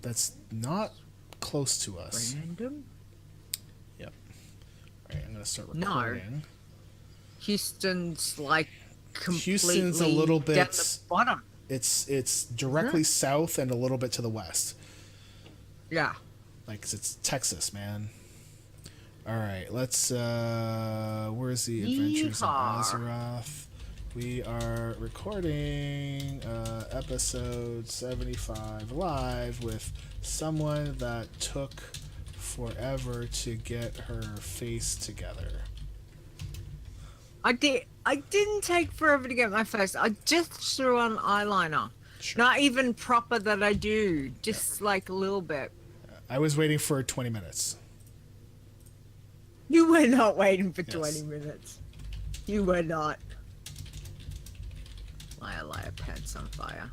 that's not close to us. Random? Yep. All right, I'm gonna start No. recording. Houston's like completely Houston's a little bit down the bottom. It's directly south and a little bit to the west. Yeah. Like, 'cause it's Texas, man. All right, let's. Where's the Adventures in Yeehaw. Azeroth? We are recording episode 75 live with someone that took forever to get her face together. I didn't take forever to get my face. I just threw on eyeliner. Sure. Not even proper that I do. Just like a little bit. I was waiting for 20 minutes. You were not waiting for Yes. 20 minutes. You were not. Liar, pants on fire.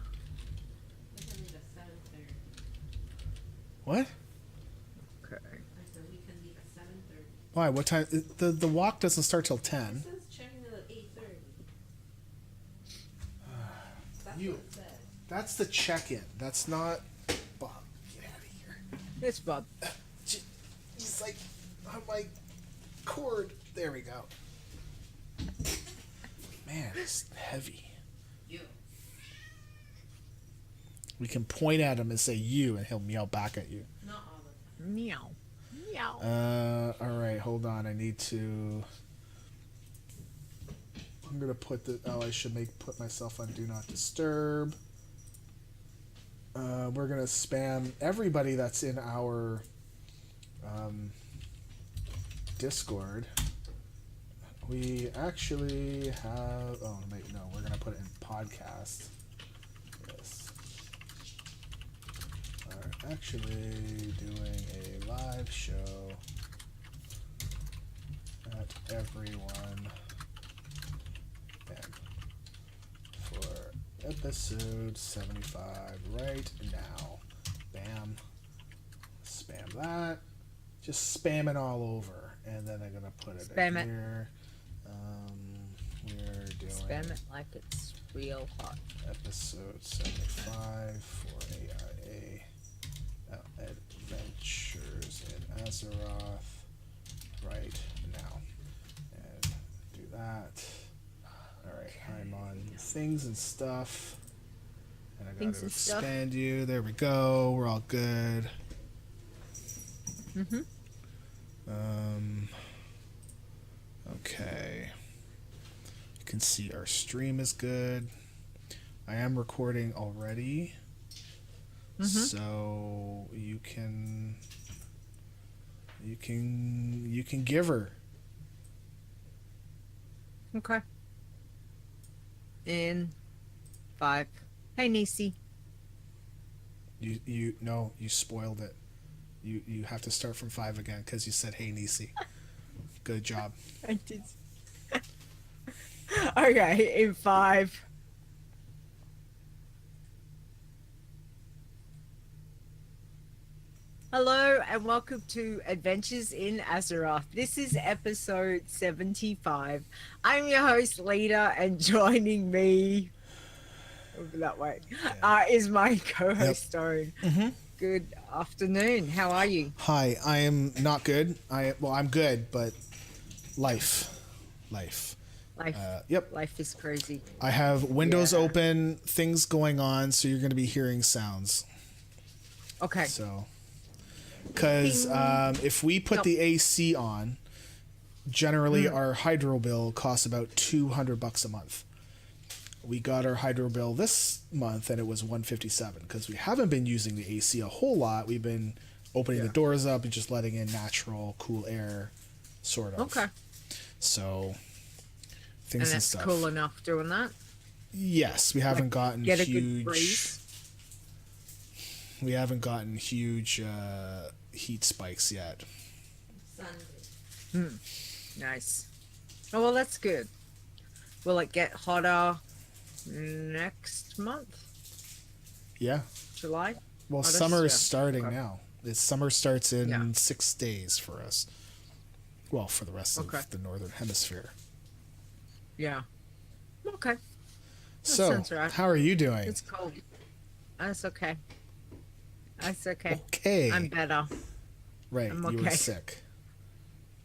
What? Okay. Why? What time? The walk doesn't start till 10. You. That's the check-in. That's not. Bob, get out of here. It's Bob. He's like on my cord. There we go. Man, it's heavy. You. We can point at him and say "you," and he'll meow back at you. Not all the time. Meow. Meow. All right. Hold on. I need to. I'm gonna put the. Oh, I should put myself on Do Not Disturb. We're gonna spam everybody that's in our Discord. We actually have. Oh wait, no. We're gonna put it in podcast. Yes. Are actually doing a live show at everyone. For episode 75 right now. Bam. Spam that. Just spam it all over. And then I'm going to put it Spam it. here. We're doing Spam it like it's real hot. episode 75 for AIA Adventures in Azeroth right now. And do that. Alright, I'm on things and stuff. And I gotta expand you. There we go. We're all good. Mm-hmm. Okay. You can see our stream is good. I am recording already. Mm-hmm. So you can give her. Okay. In 5. Hey, Nisi. You spoiled it. You have to start from 5 again because you said hey Nisi. Good job. I did. Okay, in 5. Hello and welcome to Adventures in Azeroth. This is episode 75. I'm your host, Leeta, and joining me over that way is my co-host, Stone. Mm-hmm. Good afternoon. How are you? Hi, I am not good. I'm good, but life. Yep. Life is crazy. I have windows open, things going on, so you're going to be hearing sounds. Okay. So, because if we put the AC on, generally our hydro bill costs about $200 a month. We got our hydro bill this month and it was $157 because we haven't been using the AC a whole lot. We've been opening the doors up and just letting in natural cool air, sort of. Okay. So things and stuff. Cool enough doing that. Yes, we haven't gotten get huge. A good breeze. We haven't gotten huge heat spikes yet. Nice. Oh well, that's good. Will it get hotter next month? Yeah. July? Well, summer is starting now. Summer starts in 6 days for us. Well, for the rest of the northern hemisphere. Yeah. Okay. So, how are you doing? It's cold. That's okay. That's okay. Okay. I'm better. Right, I'm you were okay. sick.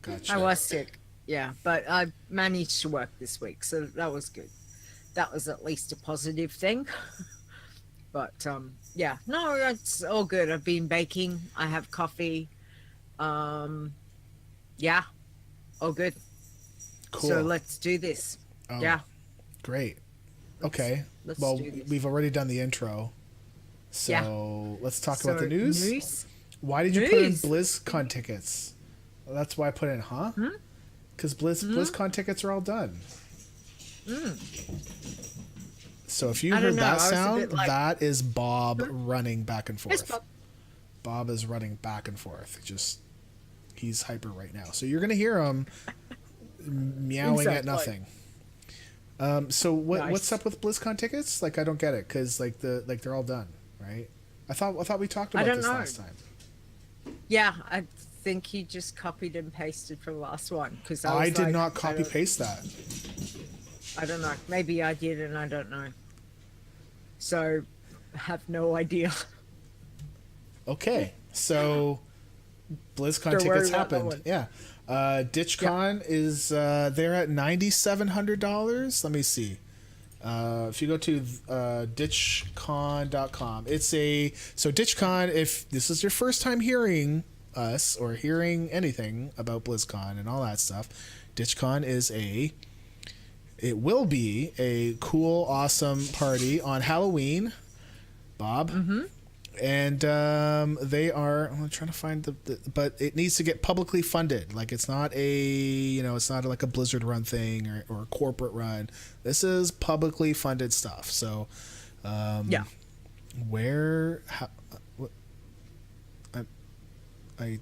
Gotcha. I was sick. Yeah, but I managed to work this week, so that was good. That was at least a positive thing. But yeah, no, it's all good. I've been baking. I have coffee. Um, yeah, all good. Cool. So let's do this. Oh, Yeah. great. Okay. Let's Well, do this. we've already done the intro. So Yeah. let's talk about the news. News? Why did you put in News. BlizzCon tickets? Well, that's why I put in, huh? Because BlizzCon tickets are all done. So if you I don't heard know, that I was a sound, bit like- that is Bob running back and forth. Yes, Bob. Bob is running back and forth. He's hyper right now. So you're gonna hear him meowing at Exactly. nothing. So Nice. what's up with BlizzCon tickets? Like I don't get it because they're all done, right? I thought we talked about don't this know. last time. Yeah, I think he just copied and pasted from the last one because I did not copy paste that. I don't know. Maybe I did, and I don't know. So, I have no idea. Okay, so BlizzCon Don't worry tickets about that happened. one. Yeah, DitchCon is they're at $9,700. Let me see. If you go to DitchCon.com, so DitchCon. If this is your first time hearing us or hearing anything about BlizzCon and all that stuff, DitchCon it will be a cool, awesome party on Halloween, Bob. And they are. I'm trying to find but it needs to get publicly funded. Like it's not it's not like a Blizzard run thing or a corporate run. This is publicly funded stuff. So, Yeah. where? What? I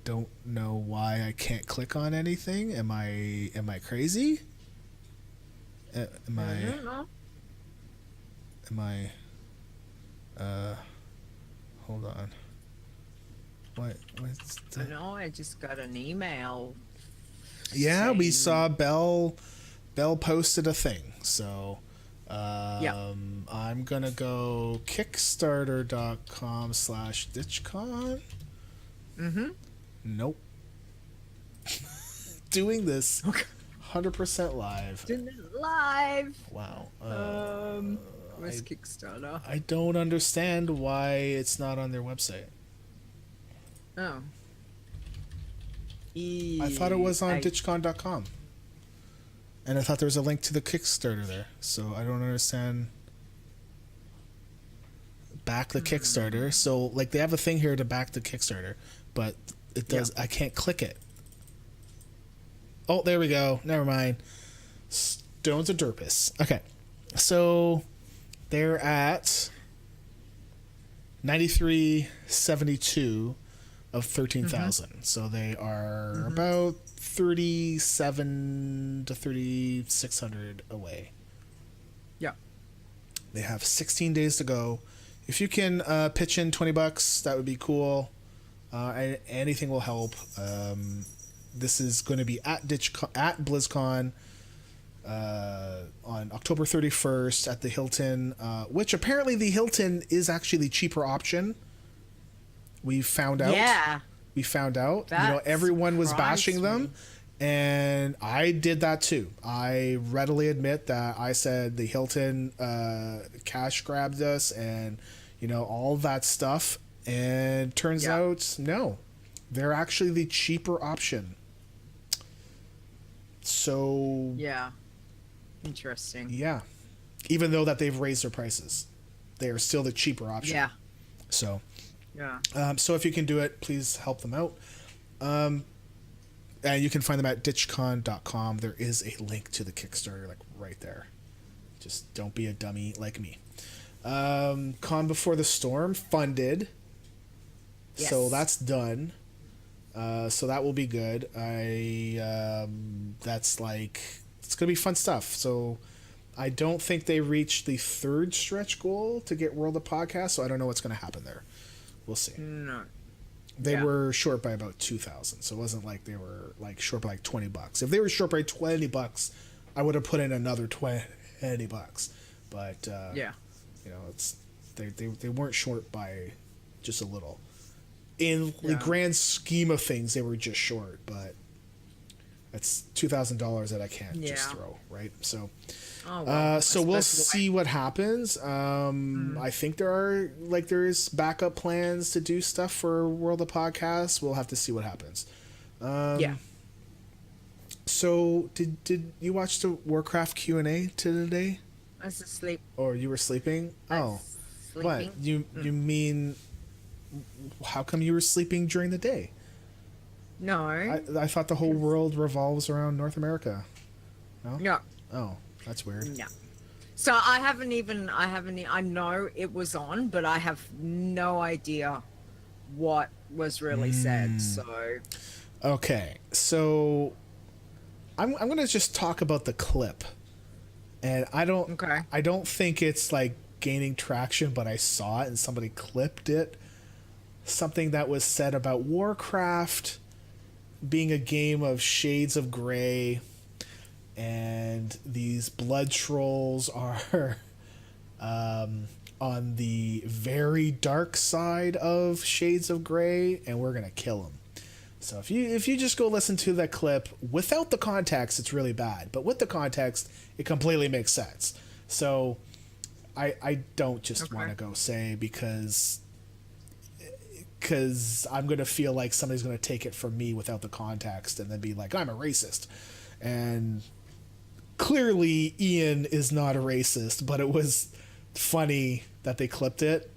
don't know why I can't click on anything. Am I crazy? Am I don't know. Hold on. What's I the... know. I just got an email. Yeah, we saying- saw Bell posted a thing. So, Yeah. I'm gonna go kickstarter.com/DitchCon. Nope. Doing this 100% live. Doing it live. Wow. Where's Kickstarter? I don't understand why it's not on their website. Oh. I thought it was on DitchCon.com. And I thought there was a link to the Kickstarter there. So I don't understand. Back the Kickstarter. So, like, they have a thing here to back the Kickstarter. But it does. I can't click it. Oh, there we go. Never mind. Stones of Derpus. Okay. So, they're at 93.72 of 13,000. So they are about 37 to 3,600 away. Yeah. They have 16 days to go. If you can pitch in $20, that would be cool. Anything will help. This is going to be at BlizzCon on October 31st at the Hilton, which apparently the Hilton is actually the cheaper option. We found out. Yeah. We found out. That Everyone was surprised bashing them. me. And I did that too. I readily admit that I said the Hilton cash grabbed us and, all that stuff. And turns out, no. They're actually the cheaper option. So... Yeah. Interesting. Yeah. Even though that they've raised their prices. They are still the cheaper option. Yeah. So... Yeah. So if you can do it, please help them out. And you can find them at DitchCon.com. There is a link to the Kickstarter, like right there. Just don't be a dummy like me. Con Before the Storm funded. Yes. So that's done. So that will be good. That's like, it's going to be fun stuff. So I don't think they reached the third stretch goal to get World of Podcast. So I don't know what's going to happen there. We'll see. No. They were short by about 2,000, so it wasn't like they were like short by like $20. If they were short by $20, I would have put in another $20. But Yeah. They weren't short by just a little. In the grand scheme of things, they were just short, but that's $2,000 that I can't just throw, right? So, so we'll see what happens. I think there is backup plans to do stuff for World of Podcasts. We'll have to see what happens. So did you watch the Warcraft Q&A today? I was asleep. Or you were sleeping? What? You mean, how come you were sleeping during the day? No. I thought the whole world revolves around North America. No? No. Oh, that's weird. No. So I know it was on, but I have no idea what was really said. So. Okay. So I'm going to just talk about the clip. And I don't think it's like gaining traction, but I saw it and somebody clipped it. Something that was said about Warcraft being a game of shades of gray, and these blood trolls are on the very dark side of shades of gray, and we're gonna kill them. So if you just go listen to that clip without the context, it's really bad, but with the context, it completely makes sense. So I don't just want to go say because I'm going to feel like somebody's going to take it from me without the context and then be like, I'm a racist. And clearly Ian is not a racist, but it was funny that they clipped it.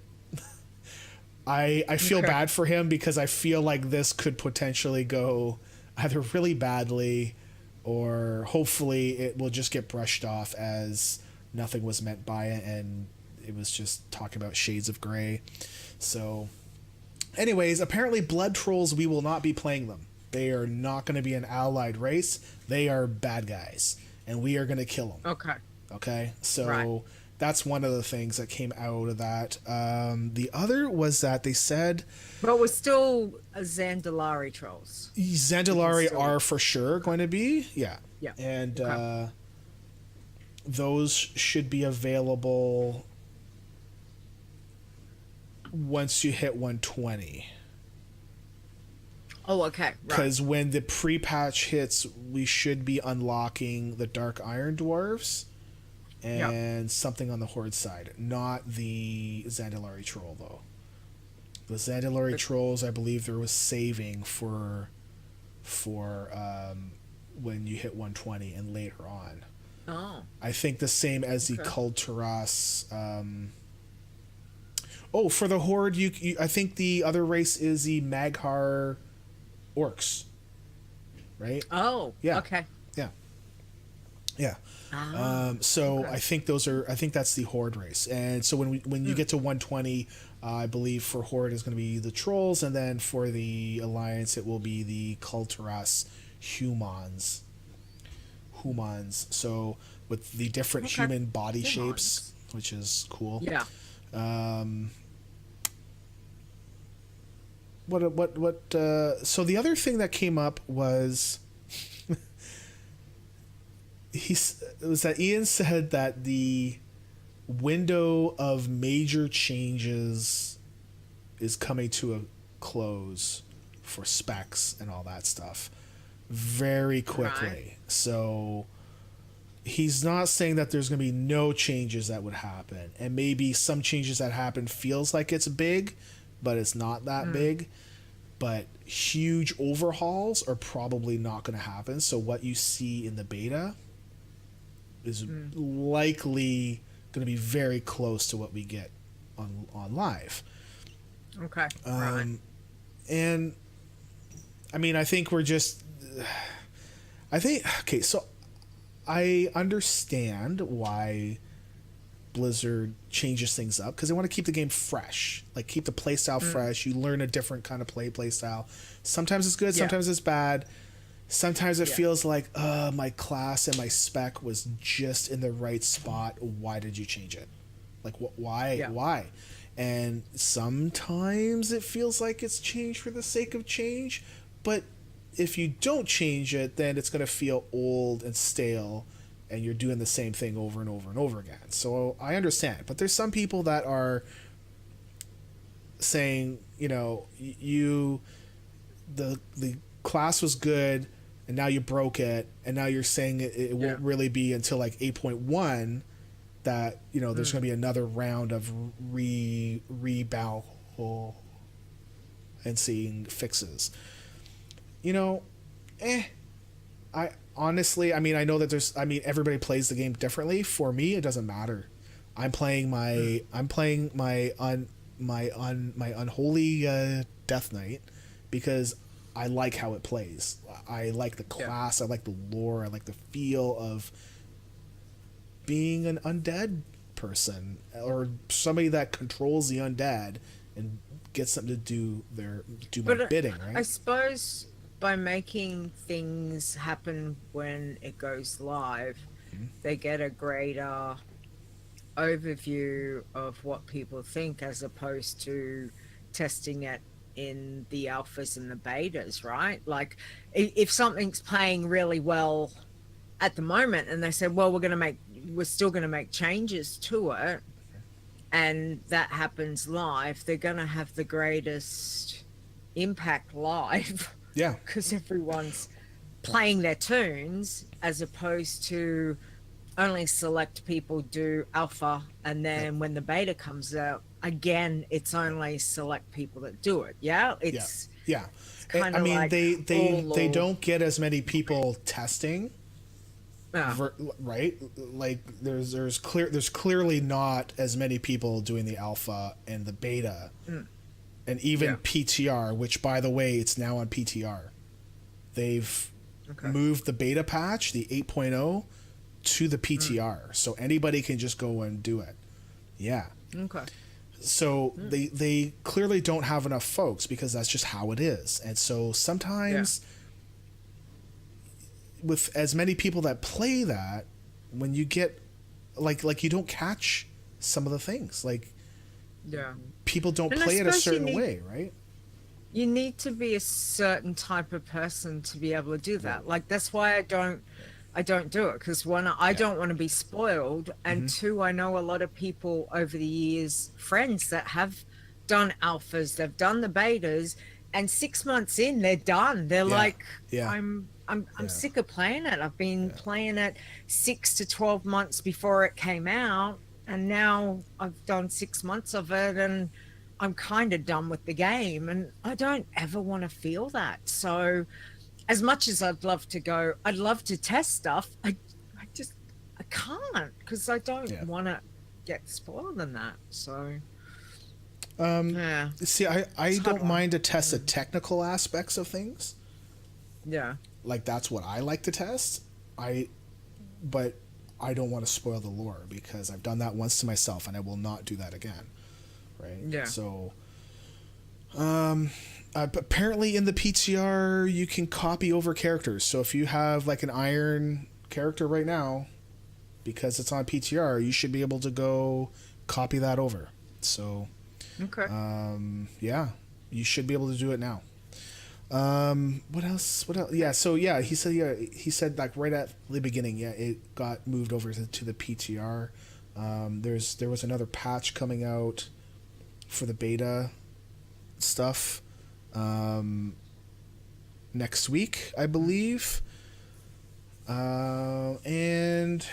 I feel bad for him because I feel like this could potentially go either really badly or hopefully it will just get brushed off as nothing was meant by it and it was just talking about shades of gray. So anyways, apparently blood trolls, we will not be playing them. They are not going to be an allied race. They are bad guys and we are going to kill them. Okay. So that's one of the things that came out of that. The other was that they said... But we're still Zandalari trolls. Zandalari are for sure going to be. Yeah. And those should be available once you hit 120. Oh, okay. Because when the pre-patch hits, we should be unlocking the Dark Iron Dwarves and something on the Horde side. Not the Zandalari troll, though. The Zandalari trolls, I believe there was saving for when you hit 120 and later on. Oh. I think the same as the Kulturas. For the Horde, you I think the other race is the Maghar orcs, right? Oh, yeah. Okay. Yeah. I think that's the Horde race. And so when you get to 120, I believe for Horde is going to be the trolls, and then for the Alliance it will be the Kulturas humans. So with the different human body shapes, which is cool. Yeah. So the other thing that came up was that Ian said that the window of major changes is coming to a close for specs and all that stuff very quickly. So he's not saying that there's going to be no changes that would happen, and maybe some changes that happen feels like it's big, but it's not that big. But huge overhauls are probably not going to happen. So what you see in the beta is likely going to be very close to what we get on live. Okay. And I mean, I think so I understand why Blizzard changes things up, because they want to keep the game fresh, like keep the playstyle fresh. You learn a different kind of playstyle. Sometimes it's good, sometimes it's bad. Sometimes it feels like, my class and my spec was just in the right spot. Why did you change it? Like, why? And sometimes it feels like it's changed for the sake of change. But if you don't change it, then it's going to feel old and stale, and you're doing the same thing over and over and over again. So I understand. But there's some people that are saying, you know, you the class was good and now you broke it, and now you're saying it won't really be until like 8.1 that, you know, there's going to be another round of rebound and seeing fixes. You know, I honestly, I mean, I know that everybody plays the game differently. For me, it doesn't matter. I'm playing my unholy Death Knight because I like how it plays. I like the class. I like the lore. I like the feel of being an undead person or somebody that controls the undead and gets them to do my bidding, right? I suppose by making things happen when it goes live, they get a greater overview of what people think as opposed to testing it in the alphas and the betas, right? Like if something's playing really well at the moment and they said, well, we're still going to make changes to it, and that happens live, they're going to have the greatest impact live. Yeah. Because everyone's playing their tunes as opposed to only select people do alpha, and then when the beta comes out, again, it's only select people that do it. Yeah? It's kind of, I mean, like they don't get as many people testing. Right, like there's clearly not as many people doing the alpha and the beta, and even PTR, which by the way, it's now on PTR. They've moved the beta patch, the 8.0, to the PTR, so anybody can just go and do it. Yeah. Okay. So they clearly don't have enough folks because that's just how it is, and so sometimes. Yeah. With as many people that play that, when you get like you don't catch some of the things, like people don't play it a certain way, right? You need to be a certain type of person to be able to do that. Like that's why I don't do it, because one, I don't want to be spoiled, and two, I know a lot of people over the years, friends that have done alphas, they've done the betas, and 6 months in they're done. They're like, I'm sick of playing it. I've been playing it 6 to 12 months before it came out, and now I've done 6 months of it and I'm kind of done with the game, and I don't ever want to feel that. So as much as I'd love to test stuff, I can't, because I don't want to get spoiled in that. So see, I don't mind to test the technical aspects of things. Yeah. Like that's what I like to test. But I don't want to spoil the lore because I've done that once to myself and I will not do that again. Right? Yeah. So apparently in the PTR you can copy over characters. So if you have like an iron character right now, because it's on PTR, you should be able to go copy that over. So you should be able to do it now. What else? Yeah. So he said like right at the beginning, it got moved over to the PTR. There was another patch coming out for the beta stuff next week, I believe. And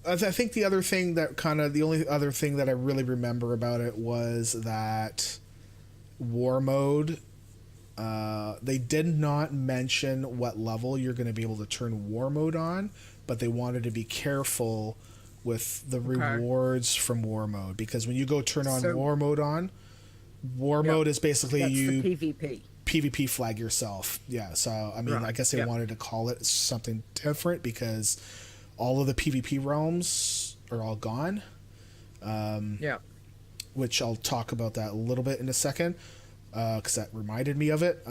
I think the only other thing that I really remember about it was that war mode, they did not mention what level you're going to be able to turn war mode on, but they wanted to be careful with the rewards from war mode, because when you go turn on war mode mode is basically the PvP flag yourself. Yeah, so I mean, I guess they wanted to call it something different because all of the PvP realms are all gone. Which I'll talk about that a little bit in a second, because that reminded me of it.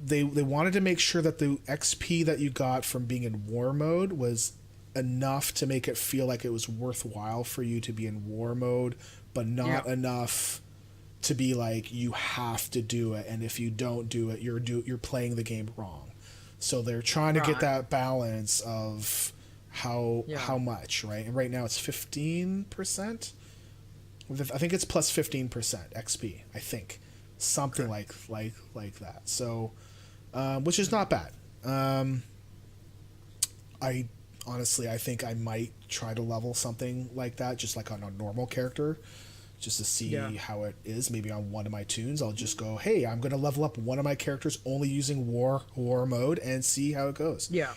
They wanted to make sure that the XP that you got from being in war mode was enough to make it feel like it was worthwhile for you to be in war mode, but not enough to be like you have to do it, and if you don't do it, you're playing the game wrong. So they're trying to get that balance of how much, right? And right now it's 15%. I think it's plus 15% XP. I think something like that. So, which is not bad. I honestly, I think I might try to level something like that, just like on a normal character, just to see how it is. Maybe on one of my tunes, I'll just go, hey, I'm going to level up one of my characters only using war mode and see how it goes. Yeah.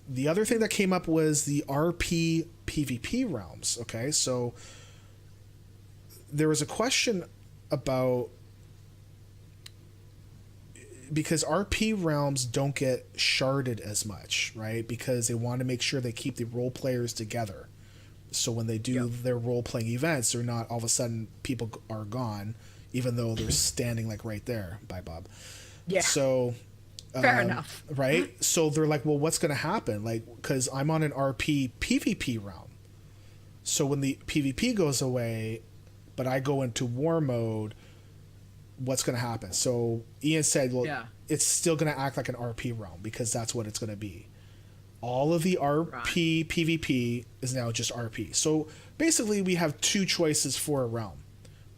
The other thing that came up was the RP PvP realms. Okay, so there was a question about, because RP realms don't get sharded as much, right? Because they want to make sure they keep the role players together. So when they do their role playing events, they're not all of a sudden people are gone, even though they're standing like right there. Bye, Bob. Yeah. So fair enough. Right? So they're like, well, what's going to happen? Like, because I'm on an RP PvP realm. So when the PvP goes away, but I go into war mode, what's going to happen? So Ian said, well, it's still going to act like an RP realm because that's what it's going to be. All of the RP PvP is now just RP. So basically we have two choices for a realm.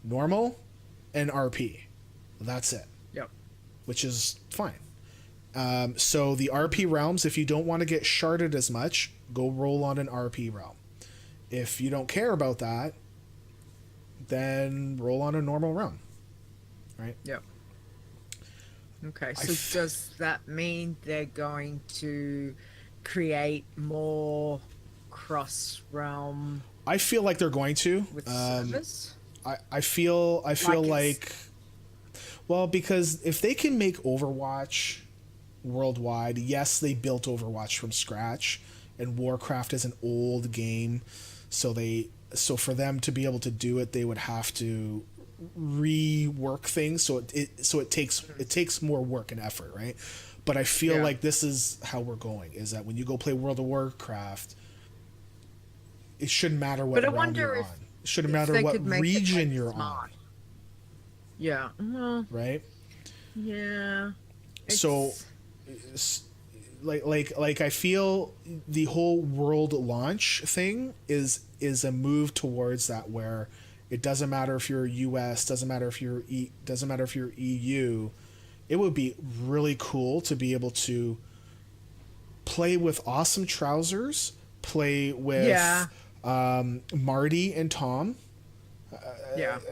Normal and RP. That's it. Yep. Which is fine. So the RP realms, if you don't want to get sharded as much, go roll on an RP realm. If you don't care about that, then roll on a normal realm. Right? Yep. Okay, so does that mean they're going to create more cross-realm? I feel like they're going to. With service? I feel like well, because if they can make Overwatch worldwide, yes, they built Overwatch from scratch, and Warcraft is an old game, so for them to be able to do it, they would have to rework things, so it takes more work and effort, right? But I feel like this is how we're going, is that when you go play World of Warcraft, it shouldn't matter what realm you're on. It shouldn't matter what region you're on. Yeah. Well, right? Yeah. So like I feel the whole world launch thing is a move towards that, where it doesn't matter if you're US, doesn't matter if you're EU. It would be really cool to be able to play with Awesome Trousers, play with Marty and Tom.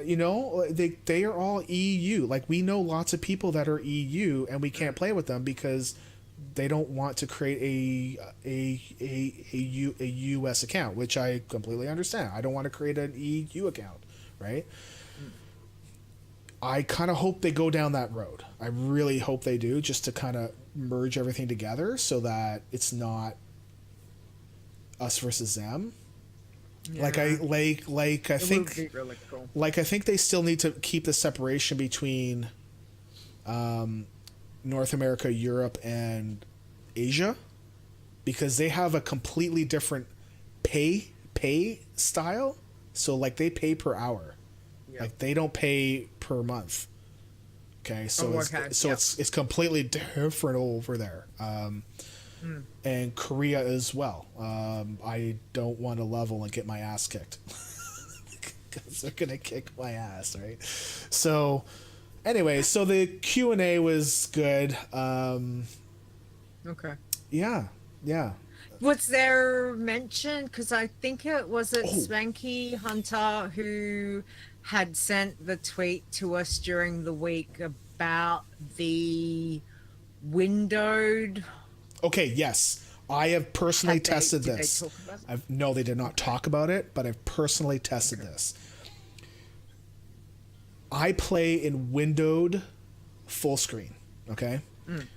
You know, they are all EU. Like, we know lots of people that are EU, and we can't play with them because they don't want to create a US account, which I completely understand. I don't want to create an EU account, right? I kind of hope they go down that road. I really hope they do, just to kind of merge everything together so that it's not us versus them. Yeah. I think really cool. I think they still need to keep the separation between North America, Europe, and Asia, because they have a completely different pay style. So like, they pay per hour. Yep. Like, they don't pay per month. Okay, so it's completely different over there. And Korea as well. I don't want to level and get my ass kicked because they're gonna kick my ass, right? So anyway, so the Q&A was good. Okay. Yeah. Was there mention, because I think was Spanky Hunter who had sent the tweet to us during the week about the windowed. Okay, yes. I have personally tested this. Did they talk about it? No, they did not talk about it, but I've personally tested this. I play in windowed full screen, okay?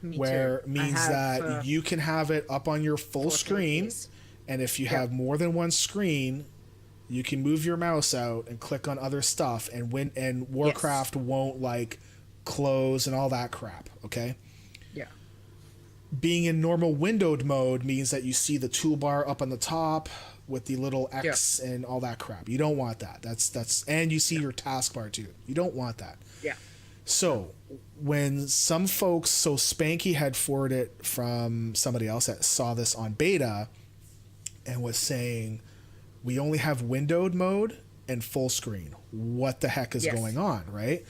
Where means that you can have it up on your full screen, and if you have more than one screen, you can move your mouse out and click on other stuff, and Warcraft won't like close and all that crap, okay? Yeah. Being in normal windowed mode means that you see the toolbar up on the top with the little X and all that crap. You don't want that. That's and you see your taskbar too. You don't want that. Yeah. So when some folks, so Spanky had forwarded it from somebody else that saw this on beta and was saying, we only have windowed mode and full screen. What the heck is going on, right?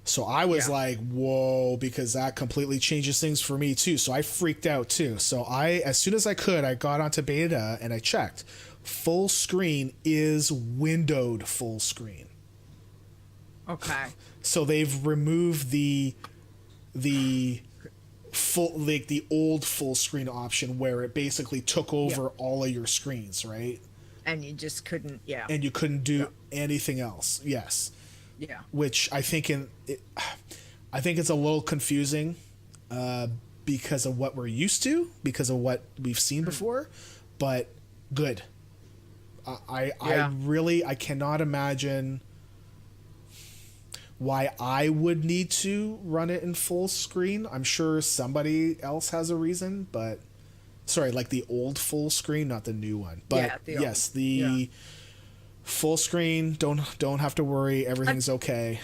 So I was like, whoa, because that completely changes things for me too. So I freaked out too. So as soon as I could, I got onto beta and I checked. Full screen is windowed full screen. Okay. So they've removed the full, like the old full screen option where it basically took over all of your screens, right? And you just couldn't, And you couldn't do anything else. Yes. Yeah. Which I think I think it's a little confusing because of what we're used to, because of what we've seen before, but good. I cannot imagine why I would need to run it in full screen. I'm sure somebody else has a reason, but sorry, like the old full screen, not the new one. But yes, the full screen, don't have to worry, everything's okay.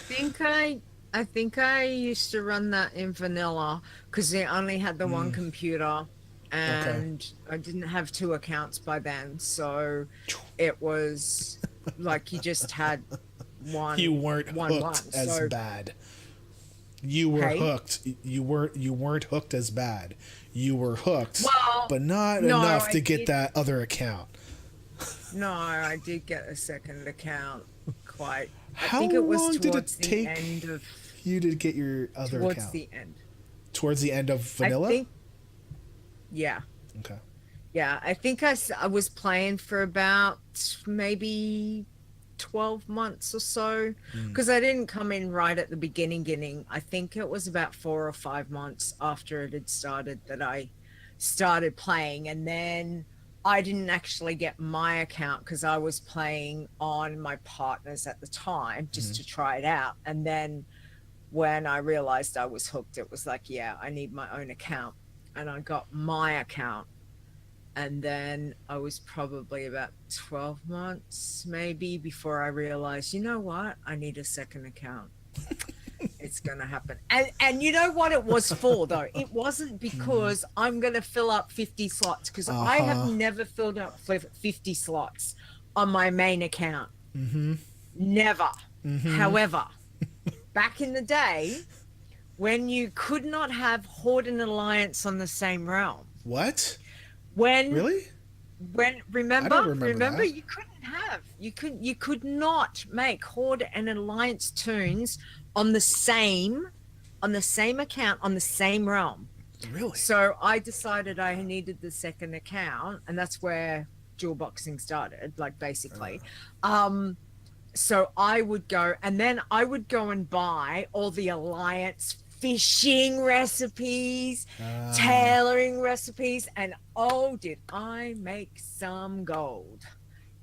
I think I used to run that in vanilla because they only had the one computer, and I didn't have 2 accounts by then, so it was like you just had one. You weren't hooked as bad. You were hooked. You weren't hooked as bad. You were hooked, but not enough to get that other account. No, I did get a second account. I How think it was long did it towards the take end of you to get your other account? Towards the end. Towards the end of vanilla? I think, yeah. Okay. Yeah, I think I was playing for about maybe 12 months or so, because I didn't come in right at the beginning. I think it was about 4 or 5 months after it had started that I started playing, and then I didn't actually get my account because I was playing on my partner's at the time just to try it out. And then when I realized I was hooked, it was like, I need my own account. And I got my account. And then I was probably about 12 months maybe before I realized, you know what? I need a second account. It's going to happen. And you know what it was for, though? It wasn't because I'm going to fill up 50 slots, because I have never filled up 50 slots on my main account. Never. However, back in the day, when you could not have Horde and Alliance on the same realm. What? Really? Remember that. you couldn't have. You could not make Horde and Alliance tunes on the same account on the same realm. Really? So I decided I needed the second account, and that's where dual boxing started, like basically. So I would go, and then I would go and buy all the Alliance fishing recipes, tailoring recipes, and oh, did I make some gold.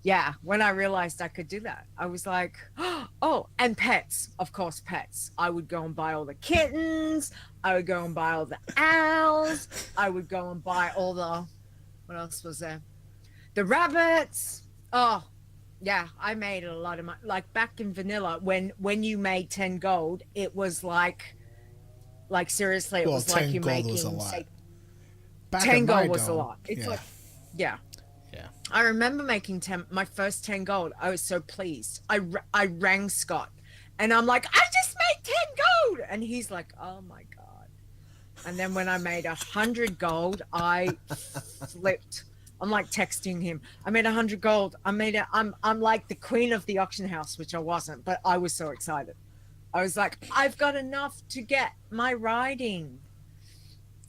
Yeah, when I realized I could do that, I was like, oh, and pets, of course, pets. I would go and buy all the kittens. I would go and buy all the owls. I would go and buy all what else was there? The rabbits. Oh, yeah, I made a lot of money. Like back in vanilla, when you made 10 gold, it was like seriously, it was like you making, say, 10 gold was a lot. It's like, yeah. I remember making my first 10 gold. I was so pleased. I rang Scott and I'm like, I just made 10 gold. And he's like, oh my God. And then when I made 100 gold, I flipped. I'm like texting him. I made 100 gold. I'm like the queen of the auction house, which I wasn't, but I was so excited. I was like, I've got enough to get my riding.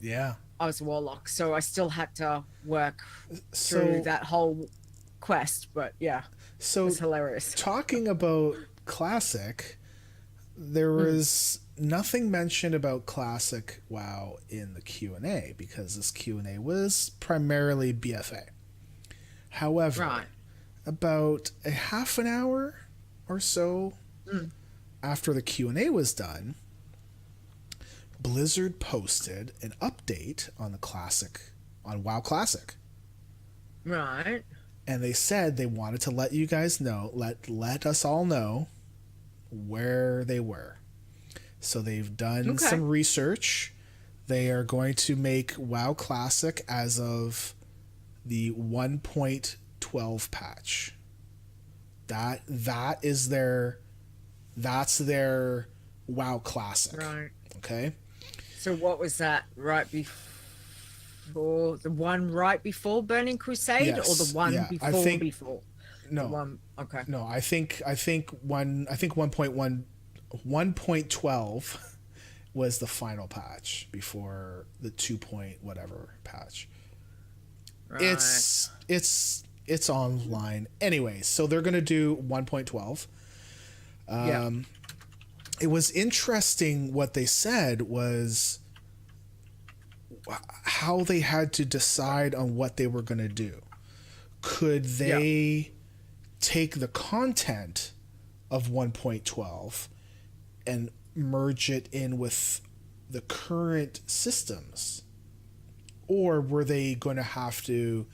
Yeah. I was a warlock, so I still had to work through that whole quest, but yeah, it was hilarious. Talking about Classic, there was nothing mentioned about Classic WoW in the Q&A, because this Q&A was primarily BFA. However, about a half an hour or so after the Q&A was done, Blizzard posted an update on the Classic, on WoW Classic. Right. And they said they wanted to let you guys know, let us all know where they were. So they've done Okay. some research. They are going to make WoW Classic as of the 1.12 patch. That's their WoW Classic. Right. Okay? So what was that right before the one right before Burning Crusade or the Yes. one Yeah. I before think before? The no. one okay. No, I think 1.12 was the final patch before the 2 point whatever patch. Right. It's online anyway, so they're gonna do 1.12. Yeah. It was interesting what they said was how they had to decide on what they were gonna do. Could they take the content of 1.12 and merge it in with the current systems? Or were they going to have to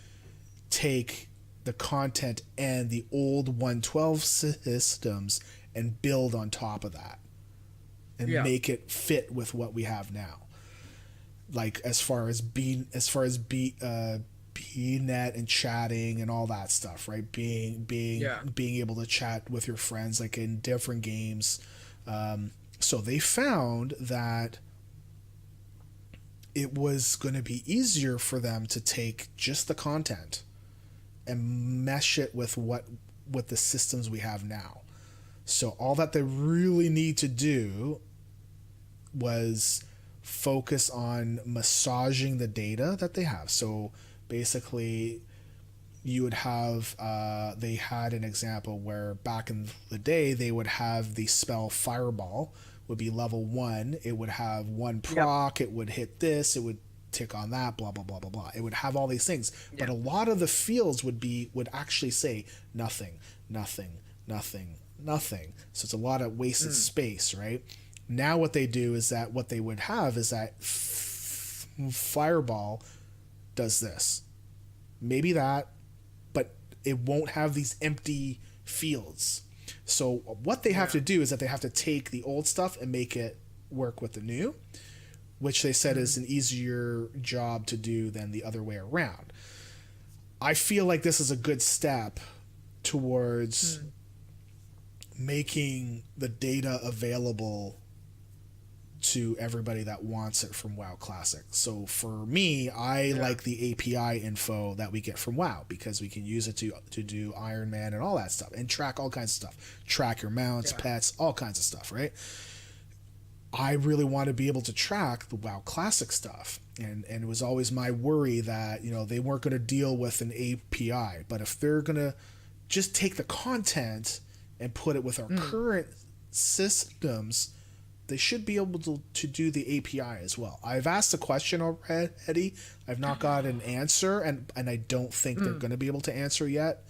take the content and the old 112 systems and build on top of that and make it fit with what we have now? Like as far as BNet and chatting and all that stuff, right? Being able to chat with your friends like in different games. So they found that it was going to be easier for them to take just the content and mesh it with the systems we have now. So all that they really need to do was focus on massaging the data that they have. So basically you would have they had an example where back in the day they would have the spell Fireball would be level 1. It would have 1 proc. It would hit this. It would tick on that. Blah blah blah blah blah. It would have all these things, but a lot of the fields would actually say nothing, nothing, nothing, nothing. So it's a lot of wasted space, right? Now what they do is that what they would have is that Fireball does this, maybe that, but it won't have these empty fields. So what they have to do is that they have to take the old stuff and make it work with the new, which they said is an easier job to do than the other way around. I feel like this is a good step towards making the data available to everybody that wants it from WoW Classic. So for me, I like the API info that we get from WoW because we can use it to do Iron Man and all that stuff and track all kinds of stuff. Track your mounts, pets, all kinds of stuff, right? I really want to be able to track the WoW Classic stuff. And it was always my worry that, they weren't going to deal with an API. But if they're going to just take the content and put it with our current systems, they should be able to do the API as well. I've asked the question already. I've not got an answer, and I don't think they're going to be able to answer yet.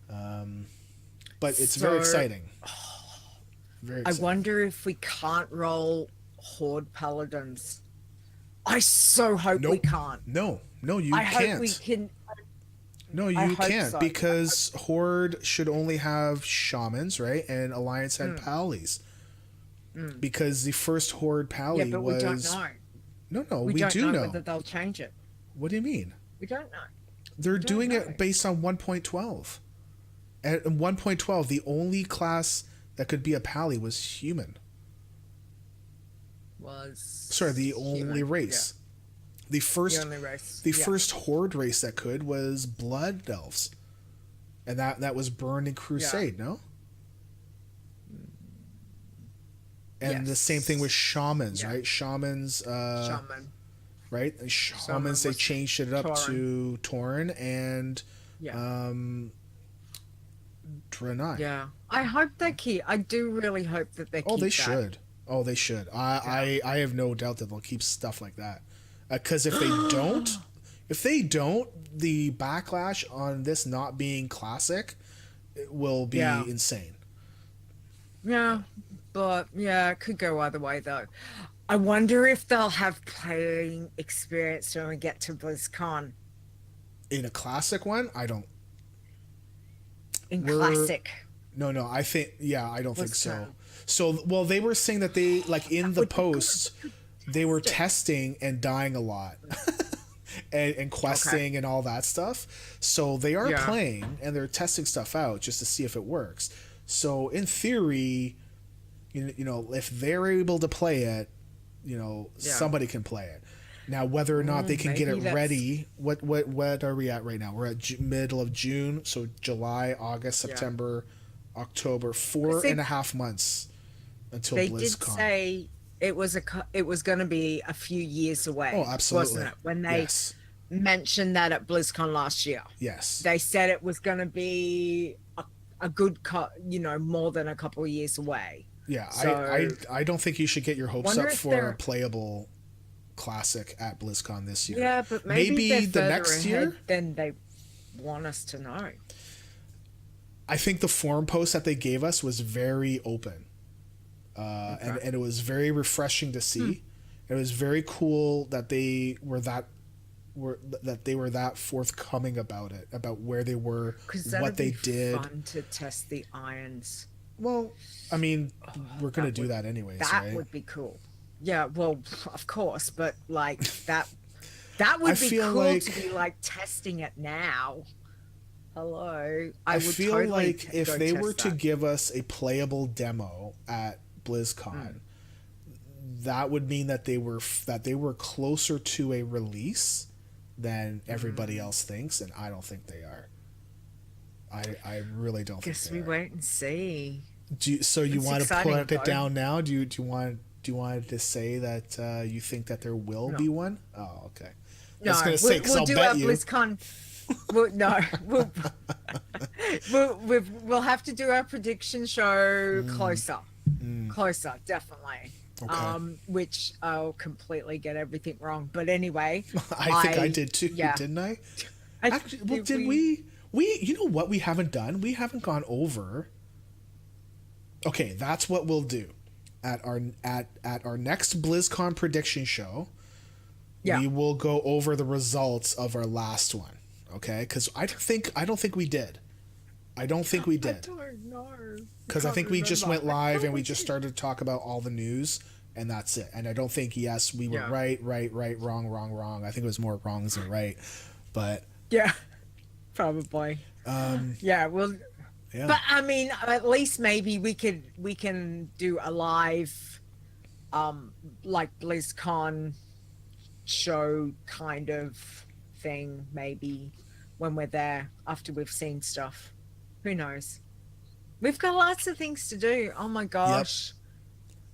But it's very exciting. Very exciting. I wonder if we can't roll Horde Paladins. I so hope we can't. No, you I can't. hope we can. No, you can't because Horde should only have shamans, right? And Alliance had Pallies. Because the first Horde Pally but was... we don't know. No, we don't do know whether they'll change it. What do you mean? We don't know. They're doing it based on 1.12. At 1.12, the only class that could be a Pally was human. The only race. Yeah. The first Horde race that could was Blood Elves. And that was Burning Crusade, no? And the same thing with shamans, right? Shamans, right? And shamans, they changed it up to Tauren and Draenei. Yeah, I hope they keep. I do really hope that they keep. Oh, they should. I have no doubt that they'll keep stuff like that. Because if they don't, the backlash on this not being classic will be insane. Yeah. But it could go either way though. I wonder if they'll have playing experience when we get to BlizzCon. In a classic one, I don't. Classic. No. I think, yeah, I don't think so. BlizzCon. So, well, they were saying that they, like, in the would be good. posts, they were testing and dying a lot. And questing and all that stuff. So they are playing and they're testing stuff out just to see if it works. So in theory, you know, if they're able to play it, you know, somebody can play it. Now, whether or not they can get it ready, what are we at right now? We're at middle of June, so July, August, September, October, 4.5 months until they BlizzCon. did say it was going to be a few years away. Oh, absolutely. Wasn't it? When they mentioned that at BlizzCon last year. Yes. They said it was going to be a good more than a couple of years away. Yeah, so, I don't think you should get your hopes up for a playable classic at BlizzCon this year. Yeah, but maybe the next year then they want us to know. I think the forum post that they gave us was very open. And it was very refreshing to see. It was very cool that they were that forthcoming about it, about where they were, what they did. Fun to test the irons. Well, I mean, we're gonna do that anyways. That would be cool. Yeah, well, of course, but like that would be cool to be like testing it now. Hello, I would feel totally like if they were to give us a playable demo at BlizzCon, that would mean that they were closer to a release than everybody else thinks, and I don't think they are. I really don't think they are. Guess we wait and see. So you want to put it down now? Do you want to say that you think that there will be one? Oh, okay. No, we'll do our BlizzCon. We'll have to do our prediction show closer, definitely. Okay. Which I'll completely get everything wrong, but anyway, I think I did too, didn't I? Actually, well, did we? You know what we haven't done? We haven't gone over. Okay, that's what we'll do at our next BlizzCon prediction show. We will go over the results of our last one. Okay, because I don't think we did. I don't know. Because I think we just went live and we just started to talk about all the news, and that's it. And I don't think we were right, wrong. I think it was more wrongs than right, but probably. Well. Yeah. But I mean, at least maybe we can do a live, like BlizzCon show kind of thing, maybe when we're there after we've seen stuff. Who knows? We've got lots of things to do. Oh my gosh.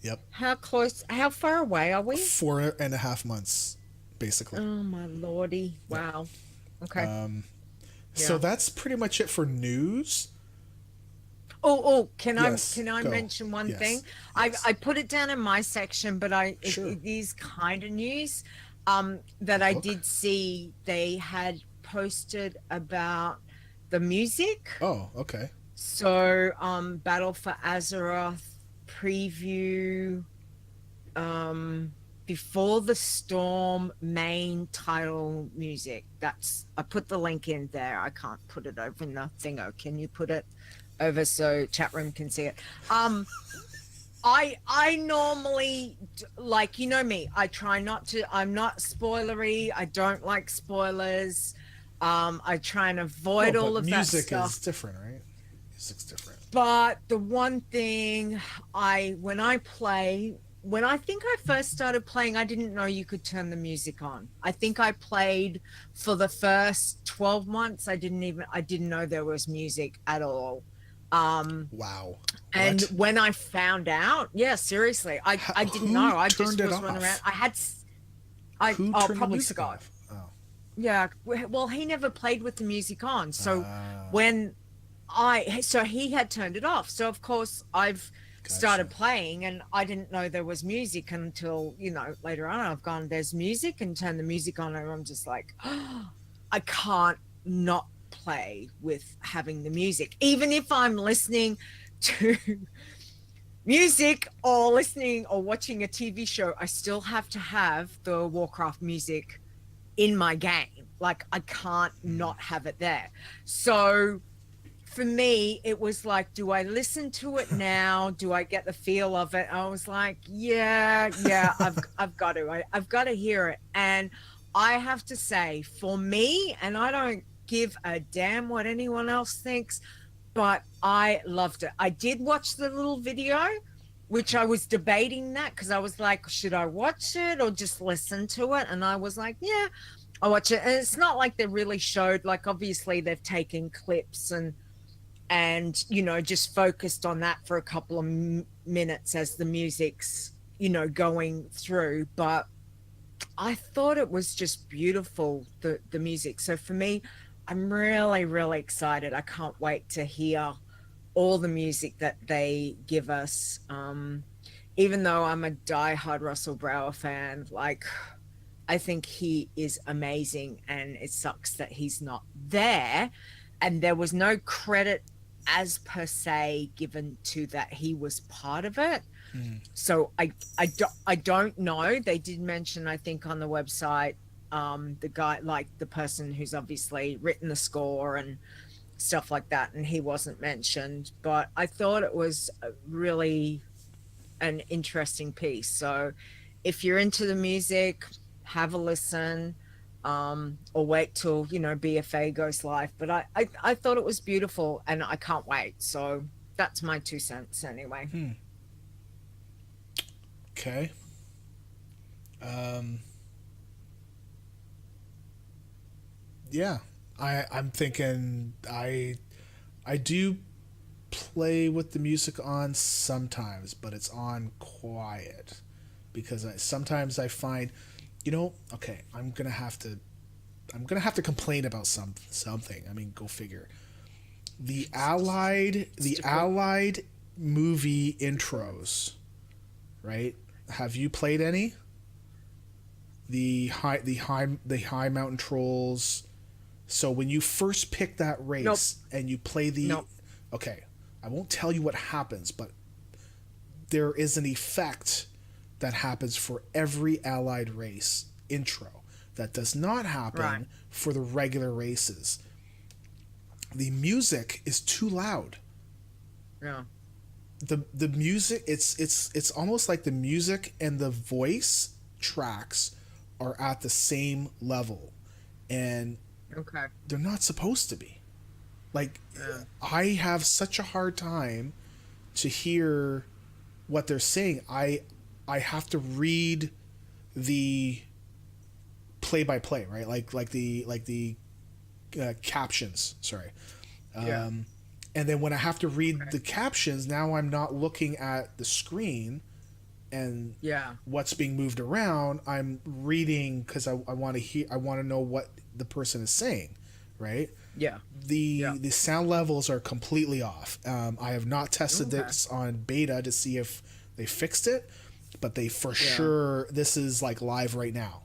Yep. How far away are we? 4.5 months, basically. Oh my lordy. Wow. Okay. So that's pretty much it for news. Can I mention one thing? I put it down in my section, but it is kind of news that I did see they had posted about the music. Oh, okay. So Battle for Azeroth preview, Before the Storm main title music. I put the link in there. I can't put it over in the thingo. Can you put it over so chat room can see it? I normally, like, you know me, I try not to, I'm not spoilery. I don't like spoilers. I try and avoid all of that stuff. Music is different, right? Music's different. But the one thing when I think I first started playing, I didn't know you could turn the music on. I think I played for the first 12 months. I didn't know there was music at all. Wow. And when I found out, seriously, I didn't know. I just was running around. Who turned the music off? Oh. Yeah. Well, he never played with the music on. So so he had turned it off. So of course I've started playing and I didn't know there was music until, later on I've gone, there's music, and turned the music on, and I'm just like, I can't not play with having the music. Even if I'm listening to music or listening or watching a TV show, I still have to have the Warcraft music in my game. Like, I can't not have it there. So for me, it was like, do I listen to it now? Do I get the feel of it? I was like, yeah, I've got to. I've got to hear it. And I have to say, for me, and I don't give a damn what anyone else thinks, but I loved it. I did watch the little video, which I was debating that because I was like, should I watch it or just listen to it? And I was like, yeah, I'll watch it. And it's not like they really showed, like, obviously they've taken clips and you know, just focused on that for a couple of minutes as the music's, you know, going through. But I thought it was just beautiful, the music. So for me, I'm really, really excited. I can't wait to hear all the music that they give us. Even though I'm a diehard Russell Brower fan, like, I think he is amazing, and it sucks that he's not there. And there was no credit as per se given to that he was part of it. So I don't know. They did mention, I think, on the website, the guy, like the person who's obviously written the score and stuff like that, and he wasn't mentioned. But I thought it was really an interesting piece. So if you're into the music, have a listen, or wait till, you know, BFA goes live. But I thought it was beautiful, and I can't wait. So that's my 2 cents anyway. Okay. Yeah, I'm thinking I do play with the music on sometimes, but it's on quiet because sometimes I find, you know, okay, I'm gonna have to complain about something. I mean, go figure. The Allied movie intros, right? Have you played any? The high mountain trolls. So when you first pick that race and you play okay, I won't tell you what happens, but there is an effect that happens for every Allied race intro that does not happen for the regular races. The music is too loud. Yeah. The music, it's almost like the music and the voice tracks are at the same level, and they're not supposed to be. Like, I have such a hard time to hear what they're saying. I have to read the play by play, right? Like the captions. Sorry. And then when I have to read the captions, now I'm not looking at the screen and what's being moved around. I'm reading because I want to hear. I want to know what the person is saying, right? Yeah. The sound levels are completely off. I have not tested this on beta to see if they fixed it, but they for sure, this is like live right now.